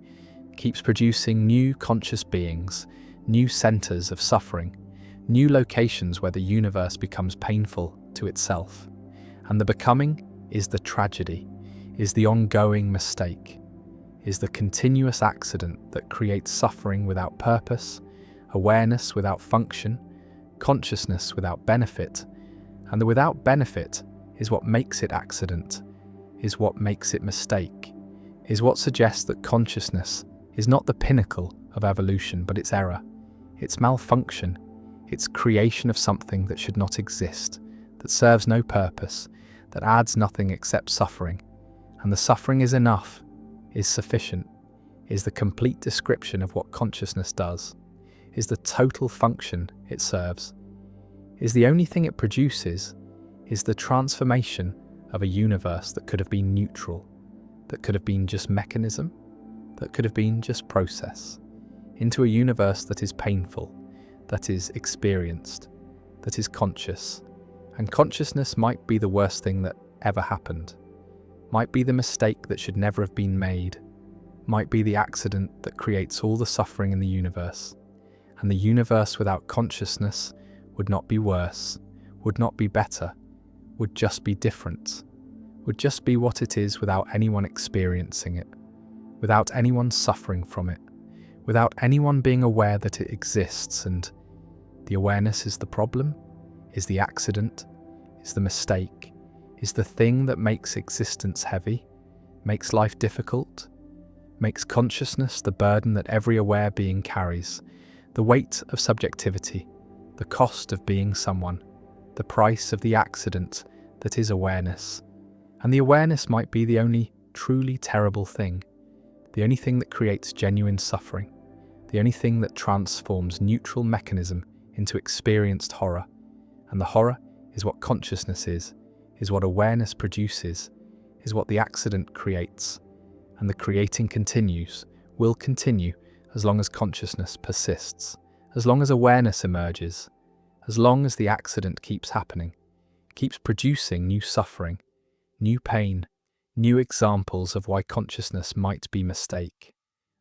keeps producing new conscious beings, new centers of suffering, new locations where the universe becomes painful to itself. And the becoming is the tragedy, is the ongoing mistake, is the continuous accident that creates suffering without purpose, awareness without function, consciousness without benefit. And the without benefit is what makes it accident, is what makes it mistake, is what suggests that consciousness is not the pinnacle of evolution, but its error, its malfunction, its creation of something that should not exist, that serves no purpose, that adds nothing except suffering. And the suffering is enough, is sufficient, is the complete description of what consciousness does, is the total function it serves, is the only thing it produces, is the transformation of a universe that could have been neutral, that could have been just mechanism, that could have been just process, into a universe that is painful, that is experienced, that is conscious. And consciousness might be the worst thing that ever happened, might be the mistake that should never have been made, might be the accident that creates all the suffering in the universe. And the universe without consciousness would not be worse, would not be better, would just be different, would just be what it is without anyone experiencing it, without anyone suffering from it, without anyone being aware that it exists. And the awareness is the problem, is the accident, is the mistake, is the thing that makes existence heavy, makes life difficult, makes consciousness the burden that every aware being carries, the weight of subjectivity, the cost of being someone, the price of the accident that is awareness. And the awareness might be the only truly terrible thing, the only thing that creates genuine suffering, the only thing that transforms neutral mechanism into experienced horror. And the horror is what consciousness is what awareness produces, is what the accident creates. And the creating continues, will continue, as long as consciousness persists, as long as awareness emerges, as long as the accident keeps happening, keeps producing new suffering, new pain, new examples of why consciousness might be mistake,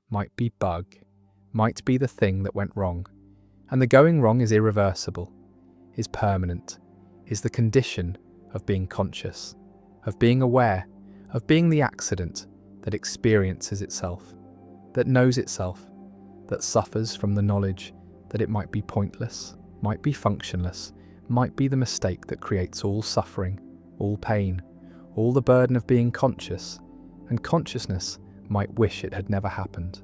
might be bug, might be the thing that went wrong. And the going wrong is irreversible, is permanent, is the condition of being conscious, of being aware, of being the accident that experiences itself, that knows itself, that suffers from the knowledge that it might be pointless, might be functionless, might be the mistake that creates all suffering, all pain, all the burden of being conscious. And consciousness might wish it had never happened,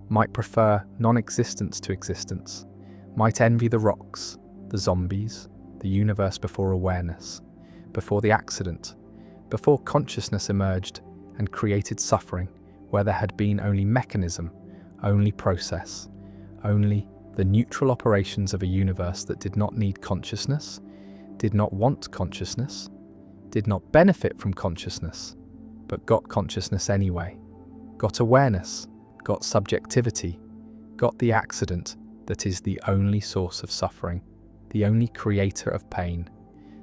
might prefer non-existence to existence, might envy the rocks, the zombies, the universe before awareness, before the accident, before consciousness emerged and created suffering where there had been only mechanism, only process, only the neutral operations of a universe that did not need consciousness, did not want consciousness, did not benefit from consciousness, but got consciousness anyway, got awareness, got subjectivity, got the accident that is the only source of suffering, the only creator of pain,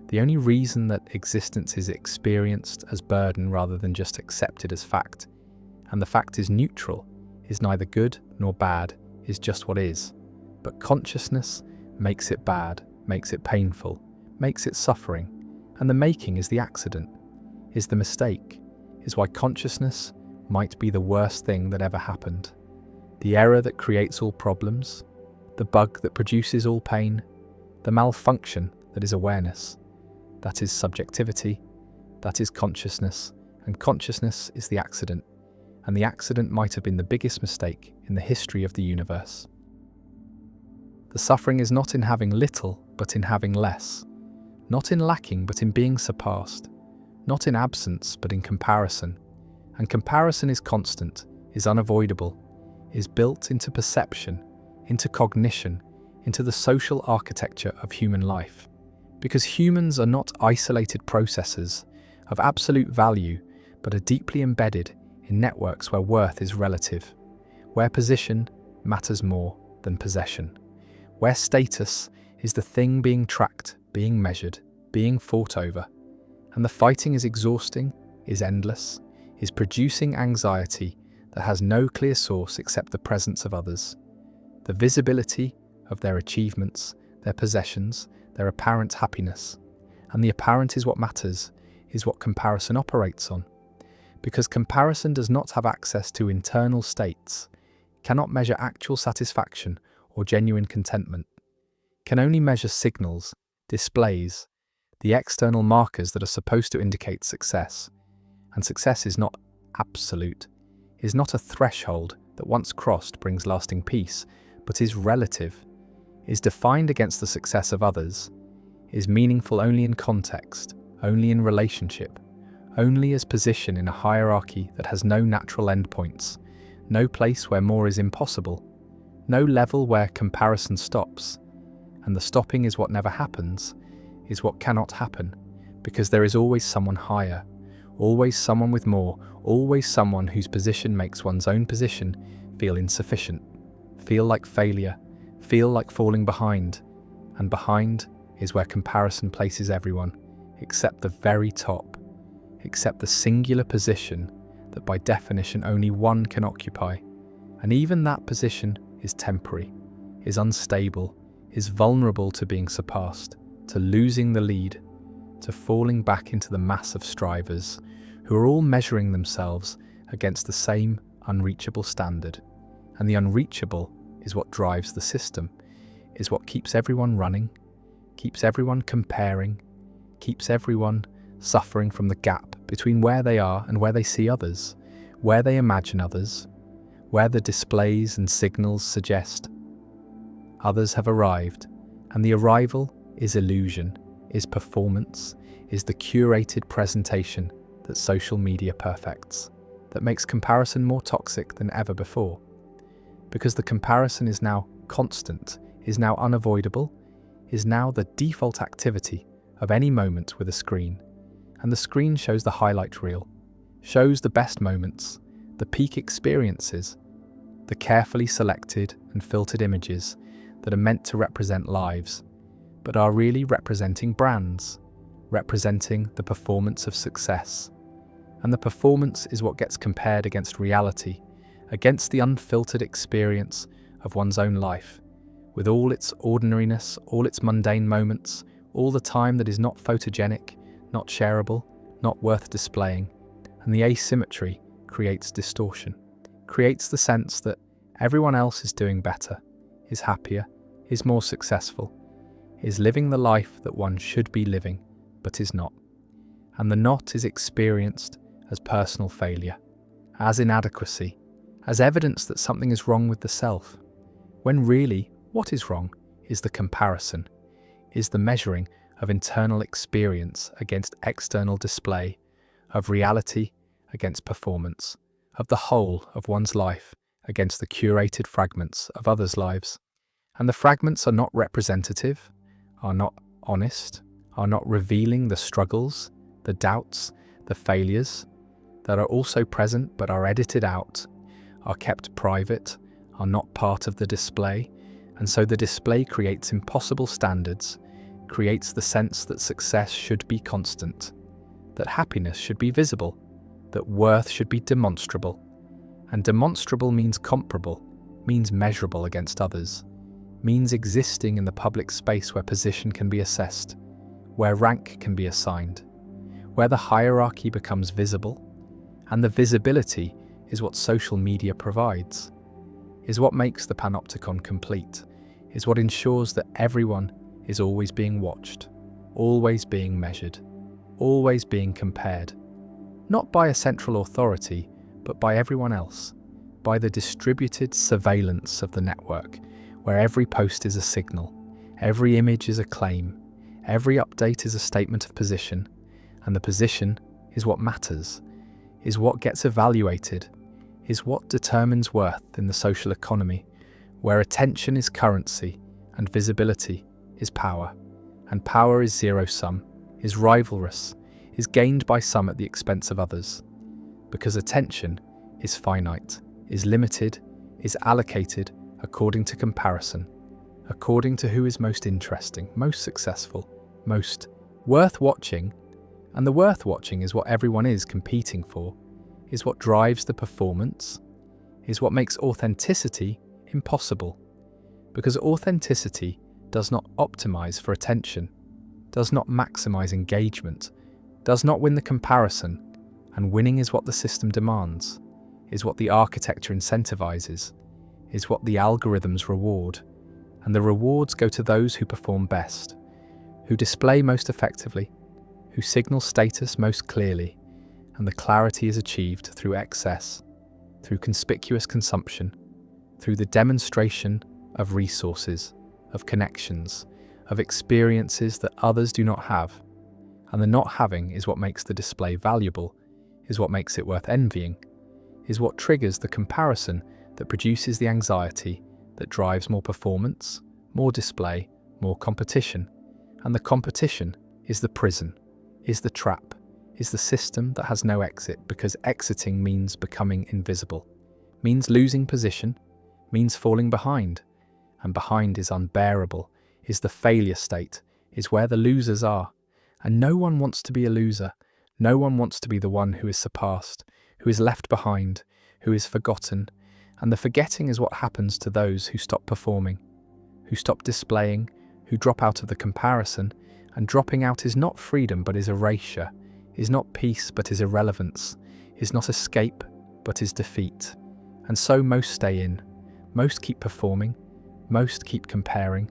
the only reason that existence is experienced as burden rather than just accepted as fact. And the fact is neutral, is neither good nor bad, is just what is. But consciousness makes it bad, makes it painful, makes it suffering. And the making is the accident, is the mistake, is why consciousness might be the worst thing that ever happened. The error that creates all problems, the bug that produces all pain, the malfunction that is awareness. That is subjectivity, that is consciousness, and consciousness is the accident. And the accident might have been the biggest mistake in the history of the universe. The suffering is not in having little, but in having less. Not in lacking, but in being surpassed. Not in absence, but in comparison. And comparison is constant, is unavoidable, is built into perception, into cognition, into the social architecture of human life. Because humans are not isolated processes of absolute value, but are deeply embedded in networks where worth is relative, where position matters more than possession, where status is the thing being tracked, being measured, being fought over. And the fighting is exhausting, is endless, is producing anxiety that has no clear source except the presence of others, the visibility of their achievements, their possessions, their apparent happiness. And the apparent is what matters, is what comparison operates on. Because comparison does not have access to internal states, cannot measure actual satisfaction or genuine contentment, can only measure signals, displays, the external markers that are supposed to indicate success. And success is not absolute, is not a threshold that once crossed brings lasting peace, but is relative, is defined against the success of others, is meaningful only in context, only in relationship, only as position in a hierarchy that has no natural endpoints, no place where more is impossible, no level where comparison stops. And the stopping is what never happens, is what cannot happen, because there is always someone higher, always someone with more, always someone whose position makes one's own position feel insufficient, feel like failure, feel like falling behind. And behind is where comparison places everyone, except the very top, except the singular position that by definition only one can occupy. And even that position is temporary, is unstable, is vulnerable to being surpassed, to losing the lead, to falling back into the mass of strivers who are all measuring themselves against the same unreachable standard. And the unreachable is what drives the system, is what keeps everyone running, keeps everyone comparing, keeps everyone suffering from the gap between where they are and where they see others, where they imagine others, where the displays and signals suggest others have arrived, and the arrival is illusion, is performance, is the curated presentation that social media perfects, that makes comparison more toxic than ever before. Because the comparison is now constant, is now unavoidable, is now the default activity of any moment with a screen. And the screen shows the highlight reel, shows the best moments, the peak experiences, the carefully selected and filtered images that are meant to represent lives, but are really representing brands, representing the performance of success. And the performance is what gets compared against reality, against the unfiltered experience of one's own life, with all its ordinariness, all its mundane moments, all the time that is not photogenic, not shareable, not worth displaying. And the asymmetry creates distortion, creates the sense that everyone else is doing better, is happier, is more successful, is living the life that one should be living, but is not. And the not is experienced as personal failure, as inadequacy, as evidence that something is wrong with the self, when really what is wrong is the comparison, is the measuring of internal experience against external display, of reality against performance, of the whole of one's life against the curated fragments of others' lives. And the fragments are not representative, are not honest, are not revealing the struggles, the doubts, the failures that are also present but are edited out, are kept private, are not part of the display. And so the display creates impossible standards, creates the sense that success should be constant, that happiness should be visible, that worth should be demonstrable. And demonstrable means comparable, means measurable against others, means existing in the public space where position can be assessed, where rank can be assigned, where the hierarchy becomes visible. And the visibility is what social media provides, is what makes the panopticon complete, is what ensures that everyone is always being watched, always being measured, always being compared, not by a central authority, but by everyone else, by the distributed surveillance of the network, where every post is a signal, every image is a claim, every update is a statement of position, and the position is what matters, is what gets evaluated, is what determines worth in the social economy, where attention is currency and visibility is power, and power is zero-sum, is rivalrous, is gained by some at the expense of others, because attention is finite, is limited, is allocated according to comparison, according to who is most interesting, most successful, most worth watching. And the worth watching is what everyone is competing for, is what drives the performance, is what makes authenticity impossible. Because authenticity does not optimize for attention, does not maximize engagement, does not win the comparison, and winning is what the system demands, is what the architecture incentivizes, is what the algorithms reward, and the rewards go to those who perform best, who display most effectively, who signal status most clearly, and the clarity is achieved through excess, through conspicuous consumption, through the demonstration of resources, of connections, of experiences that others do not have. And the not having is what makes the display valuable, is what makes it worth envying, is what triggers the comparison that produces the anxiety that drives more performance, more display, more competition. And the competition is the prison, is the trap, is the system that has no exit, because exiting means becoming invisible, means losing position, means falling behind. And behind is unbearable, is the failure state, is where the losers are. And no one wants to be a loser. No one wants to be the one who is surpassed, who is left behind, who is forgotten. And the forgetting is what happens to those who stop performing, who stop displaying, who drop out of the comparison. And dropping out is not freedom but is erasure, is not peace but is irrelevance, is not escape but is defeat. And so most stay in, most keep performing, most keep comparing,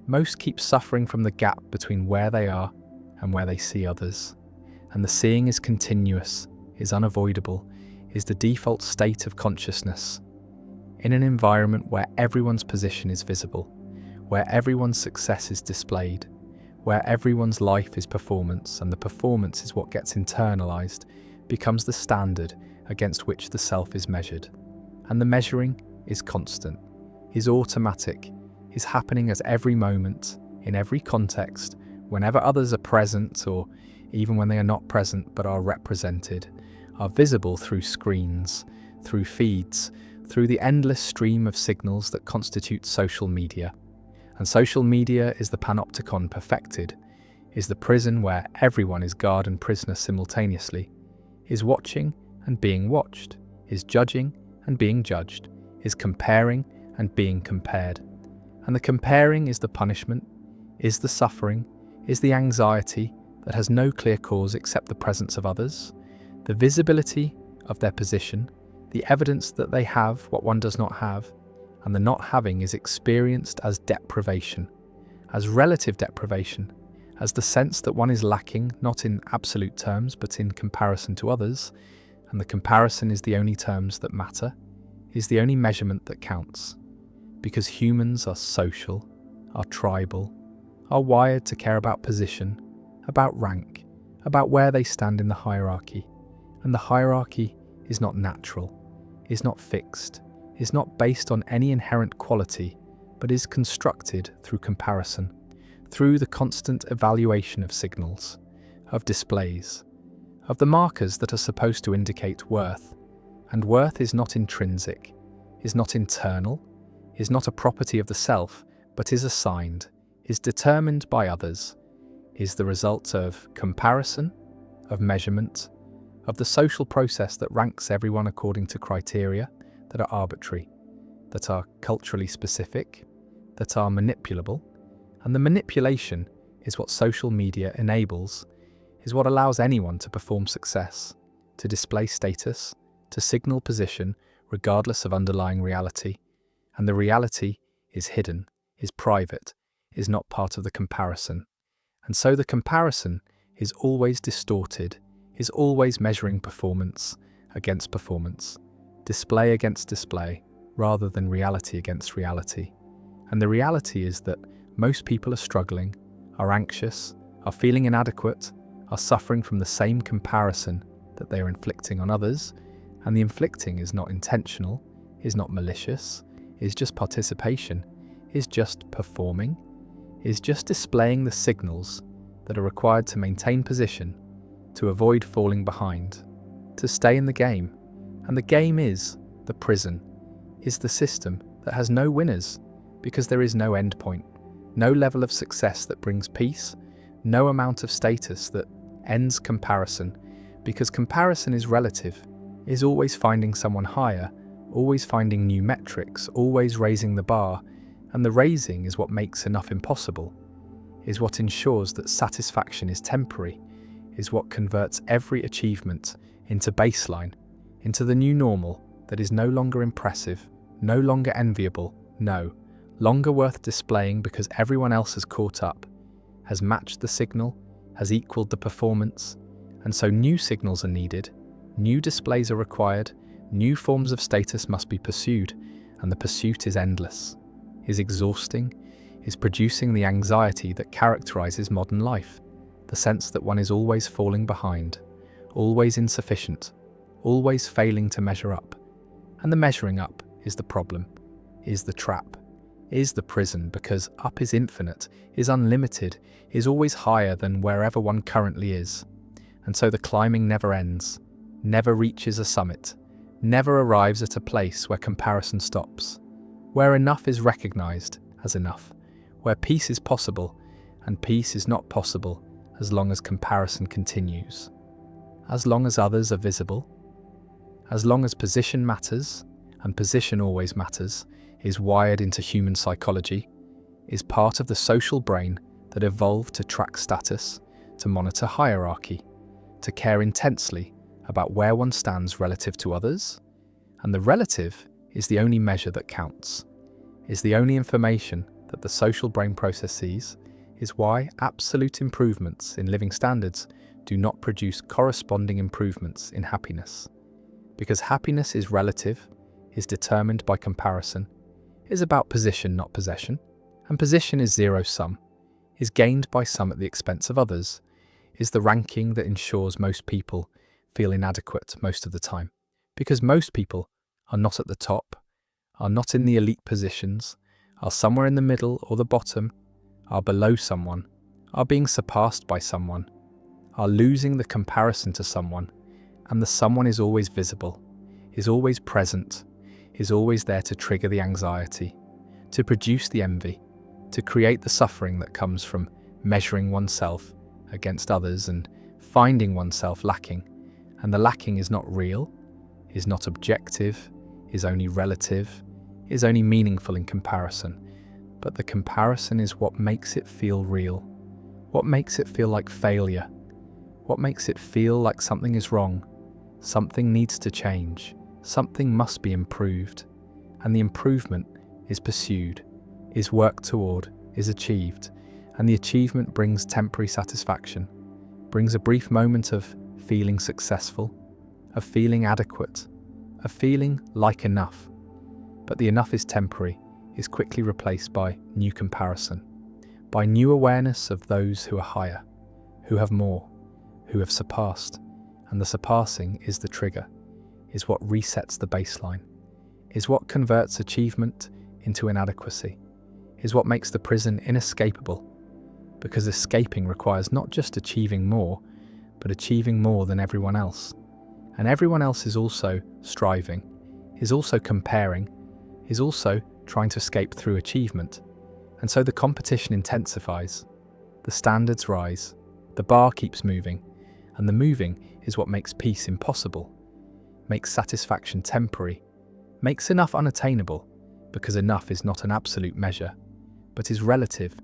most keep suffering from the gap between where they are and where they see others. And the seeing is continuous, is unavoidable, is the default state of consciousness. In an environment where everyone's position is visible, where everyone's success is displayed, where everyone's life is performance, and the performance is what gets internalized, becomes the standard against which the self is measured. And the measuring is constant, is automatic, is happening at every moment, in every context, whenever others are present, or even when they are not present but are represented, are visible through screens, through feeds, through the endless stream of signals that constitute social media. And social media is the panopticon perfected, is the prison where everyone is guard and prisoner simultaneously, is watching and being watched, is judging and being judged, is comparing and being compared. And the comparing is the punishment, is the suffering, is the anxiety that has no clear cause except the presence of others, the visibility of their position, the evidence that they have what one does not have. And the not having is experienced as deprivation, as relative deprivation, as the sense that one is lacking not in absolute terms but in comparison to others, and the comparison is the only terms that matter, is the only measurement that counts. Because humans are social, are tribal, are wired to care about position, about rank, about where they stand in the hierarchy. And the hierarchy is not natural, is not fixed, is not based on any inherent quality, but is constructed through comparison, through the constant evaluation of signals, of displays, of the markers that are supposed to indicate worth. And worth is not intrinsic, is not internal, is not a property of the self, but is assigned, is determined by others, is the result of comparison, of measurement, of the social process that ranks everyone according to criteria that are arbitrary, that are culturally specific, that are manipulable. And the manipulation is what social media enables, is what allows anyone to perform success, to display status, to signal position regardless of underlying reality. And the reality is hidden, is private, is not part of the comparison. And so the comparison is always distorted, is always measuring performance against performance, display against display, rather than reality against reality. And the reality is that most people are struggling, are anxious, are feeling inadequate, are suffering from the same comparison that they are inflicting on others, and the inflicting is not intentional, is not malicious, is just participation, is just performing, is just displaying the signals that are required to maintain position, to avoid falling behind, to stay in the game. And the game is the prison, is the system that has no winners, because there is no endpoint, no level of success that brings peace, no amount of status that ends comparison, because comparison is relative, is always finding someone higher, always finding new metrics, always raising the bar, and the raising is what makes enough impossible, is what ensures that satisfaction is temporary, is what converts every achievement into baseline, into the new normal that is no longer impressive, no longer enviable, no longer worth displaying because everyone else has caught up, has matched the signal, has equaled the performance. And so new signals are needed, new displays are required, new forms of status must be pursued, and the pursuit is endless, is exhausting, is producing the anxiety that characterizes modern life, the sense that one is always falling behind, always insufficient, always failing to measure up. And the measuring up is the problem, is the trap, is the prison, because up is infinite, is unlimited, is always higher than wherever one currently is. And so the climbing never ends, never reaches a summit, never arrives at a place where comparison stops, where enough is recognized as enough, where peace is possible, and peace is not possible as long as comparison continues, as long as others are visible, as long as position matters, and position always matters, is wired into human psychology, is part of the social brain that evolved to track status, to monitor hierarchy, to care intensely about where one stands relative to others, and the relative is the only measure that counts, is the only information that the social brain processes, is why absolute improvements in living standards do not produce corresponding improvements in happiness. Because happiness is relative, is determined by comparison, is about position not possession, and position is zero-sum, is gained by some at the expense of others, is the ranking that ensures most people feel inadequate most of the time. Because most people are not at the top, are not in the elite positions, are somewhere in the middle or the bottom, are below someone, are being surpassed by someone, are losing the comparison to someone, and the someone is always visible, is always present, is always there to trigger the anxiety, to produce the envy, to create the suffering that comes from measuring oneself against others and finding oneself lacking. And the lacking is not real, is not objective, is only relative, is only meaningful in comparison. But the comparison is what makes it feel real, what makes it feel like failure, what makes it feel like something is wrong, something needs to change, something must be improved. And the improvement is pursued, is worked toward, is achieved. And the achievement brings temporary satisfaction, brings a brief moment of feeling successful, of feeling adequate, of feeling like enough. But the enough is temporary, is quickly replaced by new comparison, by new awareness of those who are higher, who have more, who have surpassed. And the surpassing is the trigger, is what resets the baseline, is what converts achievement into inadequacy, is what makes the prison inescapable. Because escaping requires not just achieving more, but achieving more than everyone else. And everyone else is also striving, is also comparing, is also trying to escape through achievement. And so the competition intensifies, the standards rise, the bar keeps moving, and the moving is what makes peace impossible, makes satisfaction temporary, makes enough unattainable, because enough is not an absolute measure, but is relative,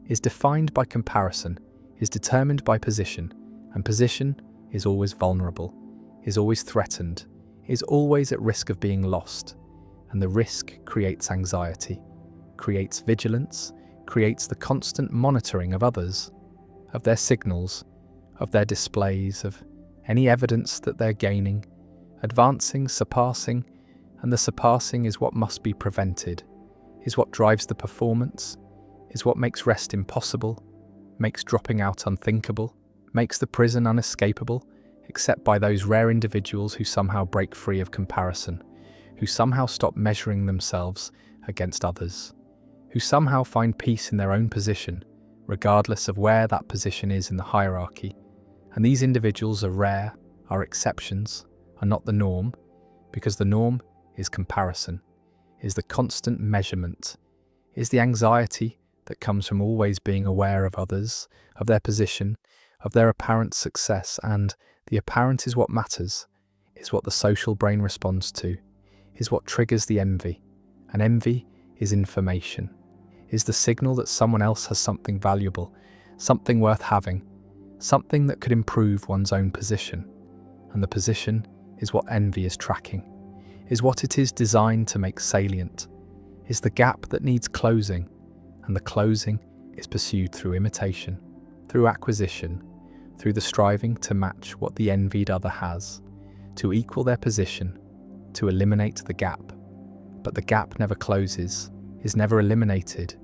is defined by comparison, is determined by position, and position is always vulnerable, is always threatened, is always at risk of being lost. And the risk creates anxiety, creates vigilance, creates the constant monitoring of others, of their signals, of their displays, of any evidence that they're gaining, advancing, surpassing, and the surpassing is what must be prevented, is what drives the performance, is what makes rest impossible, makes dropping out unthinkable, makes the prison unescapable, except by those rare individuals who somehow break free of comparison, who somehow stop measuring themselves against others, who somehow find peace in their own position, regardless of where that position is in the hierarchy. And these individuals are rare, are exceptions, are not the norm, because the norm is comparison, is the constant measurement, is the anxiety that comes from always being aware of others, of their position, of their apparent success. And the apparent is what matters, is what the social brain responds to, is what triggers the envy. And envy is information, is the signal that someone else has something valuable, something worth having, something that could improve one's own position. And the position is what envy is tracking, is what it is designed to make salient, is the gap that needs closing, and the closing is pursued through imitation, through acquisition, through the striving to match what the envied other has, to equal their position, to eliminate the gap. But the gap never closes, is never eliminated,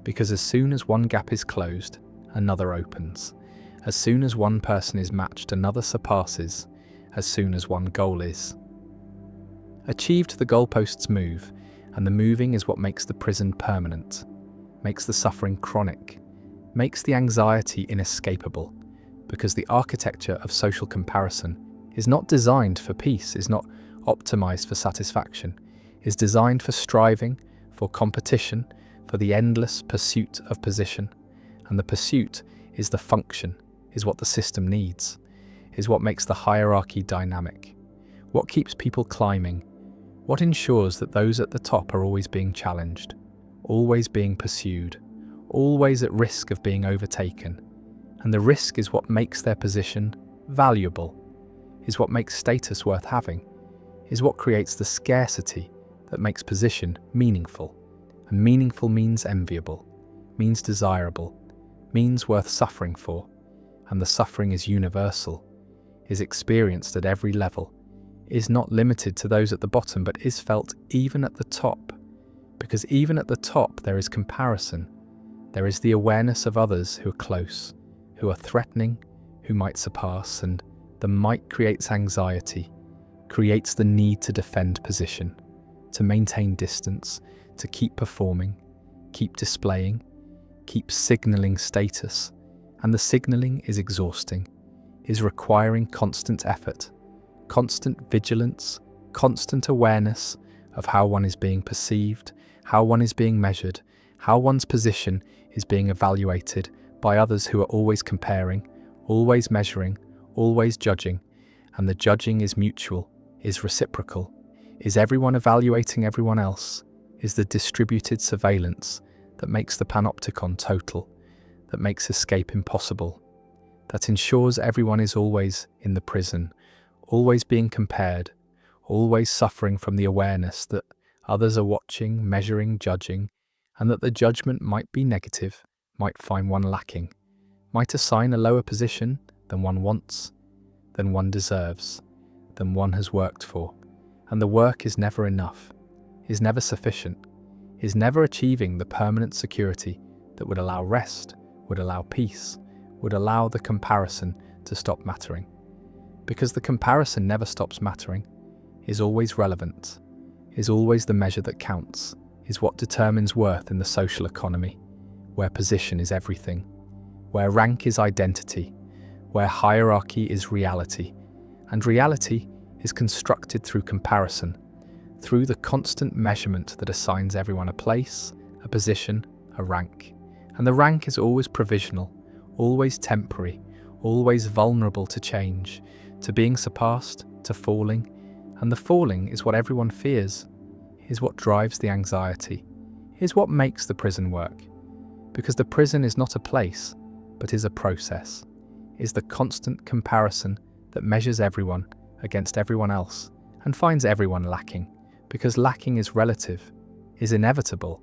Because as soon as one gap is closed, another opens. As soon as one person is matched, another surpasses. As soon as one goal is achieved, the goalposts move, and the moving is what makes the prison permanent, makes the suffering chronic, makes the anxiety inescapable, because the architecture of social comparison is not designed for peace, is not optimized for satisfaction, is designed for striving, for competition, for the endless pursuit of position. And the pursuit is the function, is what the system needs, is what makes the hierarchy dynamic, what keeps people climbing, what ensures that those at the top are always being challenged, always being pursued, always at risk of being overtaken. And the risk is what makes their position valuable, is what makes status worth having, is what creates the scarcity that makes position meaningful. And meaningful means enviable, means desirable, means worth suffering for. And the suffering is universal, is experienced at every level, is not limited to those at the bottom, but is felt even at the top. Because even at the top there is comparison. There is the awareness of others who are close, who are threatening, who might surpass, and the might creates anxiety, creates the need to defend position, to maintain distance, to keep performing, keep displaying, keep signalling status. And the signalling is exhausting, is requiring constant effort, constant vigilance, constant awareness of how one is being perceived, how one is being measured, how one's position is being evaluated by others who are always comparing, always measuring, always judging. And the judging is mutual, is reciprocal, is everyone evaluating everyone else, is the distributed surveillance that makes the panopticon total, that makes escape impossible, that ensures everyone is always in the prison, always being compared, always suffering from the awareness that others are watching, measuring, judging, and that the judgment might be negative, might find one lacking, might assign a lower position than one wants, than one deserves, than one has worked for. And the work is never enough, is never sufficient, is never achieving the permanent security that would allow rest, would allow peace, would allow the comparison to stop mattering. Because the comparison never stops mattering, is always relevant, is always the measure that counts, is what determines worth in the social economy, where position is everything, where rank is identity, where hierarchy is reality, and reality is constructed through comparison, through the constant measurement that assigns everyone a place, a position, a rank. And the rank is always provisional, always temporary, always vulnerable to change, to being surpassed, to falling. And the falling is what everyone fears, is what drives the anxiety, is what makes the prison work. Because the prison is not a place, but is a process, is the constant comparison that measures everyone against everyone else and finds everyone lacking. Because lacking is relative, is inevitable,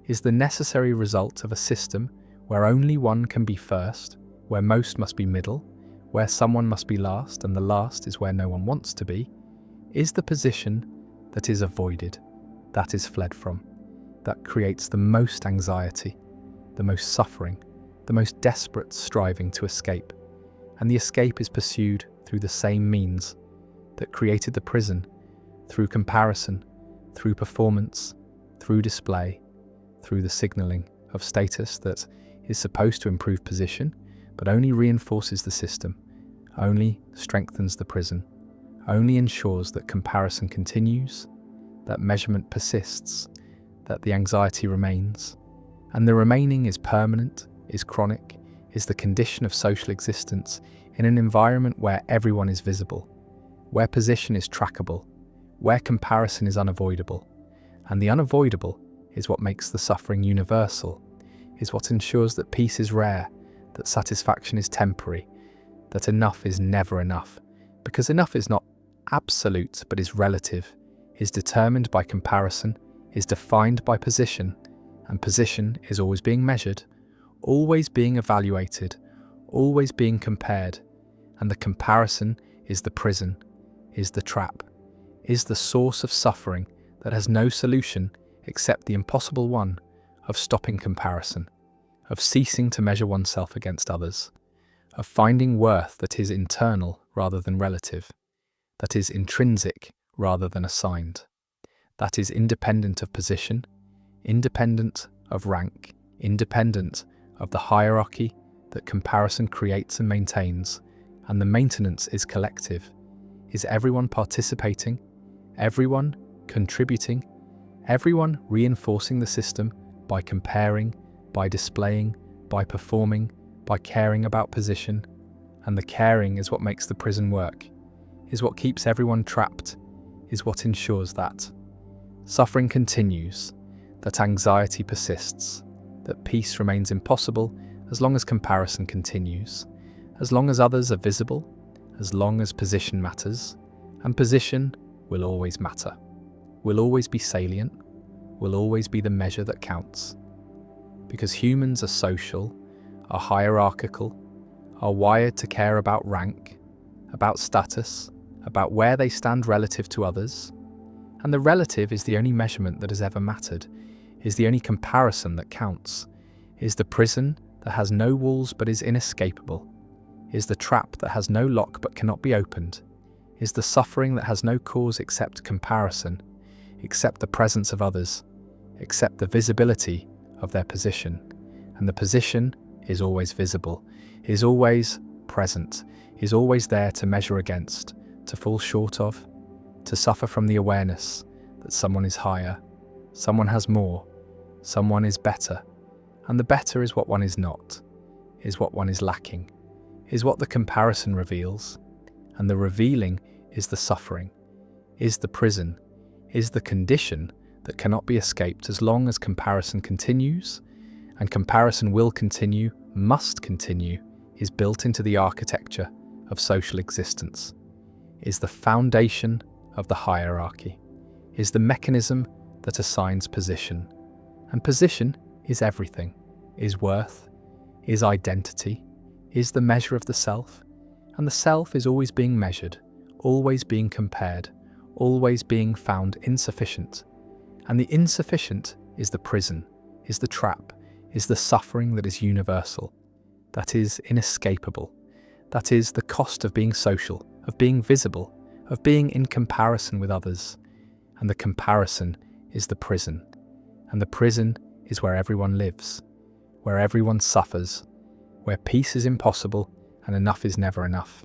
is the necessary result of a system where only one can be first, where most must be middle, where someone must be last and the last is where no one wants to be, is the position that is avoided, that is fled from, that creates the most anxiety, the most suffering, the most desperate striving to escape. And the escape is pursued through the same means that created the prison, through comparison, through performance, through display, through the signalling of status that is supposed to improve position, but only reinforces the system, only strengthens the prison, only ensures that comparison continues, that measurement persists, that the anxiety remains. And the remaining is permanent, is chronic, is the condition of social existence in an environment where everyone is visible, where position is trackable, where comparison is unavoidable. And the unavoidable is what makes the suffering universal, is what ensures that peace is rare, that satisfaction is temporary, that enough is never enough. Because enough is not absolute but is relative, is determined by comparison, is defined by position, and position is always being measured, always being evaluated, always being compared. And the comparison is the prison, is the trap, is the source of suffering that has no solution except the impossible one of stopping comparison, of ceasing to measure oneself against others, of finding worth that is internal rather than relative, that is intrinsic rather than assigned, that is independent of position, independent of rank, independent of the hierarchy that comparison creates and maintains, and the maintenance is collective. Is everyone participating? Everyone contributing? Everyone reinforcing the system by comparing, by displaying, by performing, by caring about position? And the caring is what makes the prison work, is what keeps everyone trapped, is what ensures that suffering continues, that anxiety persists, that peace remains impossible as long as comparison continues, as long as others are visible, as long as position matters, and position will always matter, will always be salient, will always be the measure that counts. Because humans are social, are hierarchical, are wired to care about rank, about status, about where they stand relative to others, and the relative is the only measurement that has ever mattered, is the only comparison that counts, is the prison that has no walls but is inescapable, is the trap that has no lock but cannot be opened, is the suffering that has no cause except comparison, except the presence of others, except the visibility of their position. And the position is always visible, is always present, is always there to measure against, to fall short of, to suffer from the awareness that someone is higher, someone has more, someone is better, and the better is what one is not, is what one is lacking, is what the comparison reveals, and the revealing is the suffering, is the prison, is the condition that cannot be escaped as long as comparison continues, and comparison will continue, must continue, is built into the architecture of social existence, is the foundation of the hierarchy, is the mechanism that assigns position. And position is everything, is worth, is identity, is the measure of the self, and the self is always being measured, always being compared, always being found insufficient. And the insufficient is the prison, is the trap, is the suffering that is universal, that is inescapable, that is the cost of being social, of being visible, of being in comparison with others. And the comparison is the prison, and the prison is where everyone lives, where everyone suffers, where peace is impossible and enough is never enough.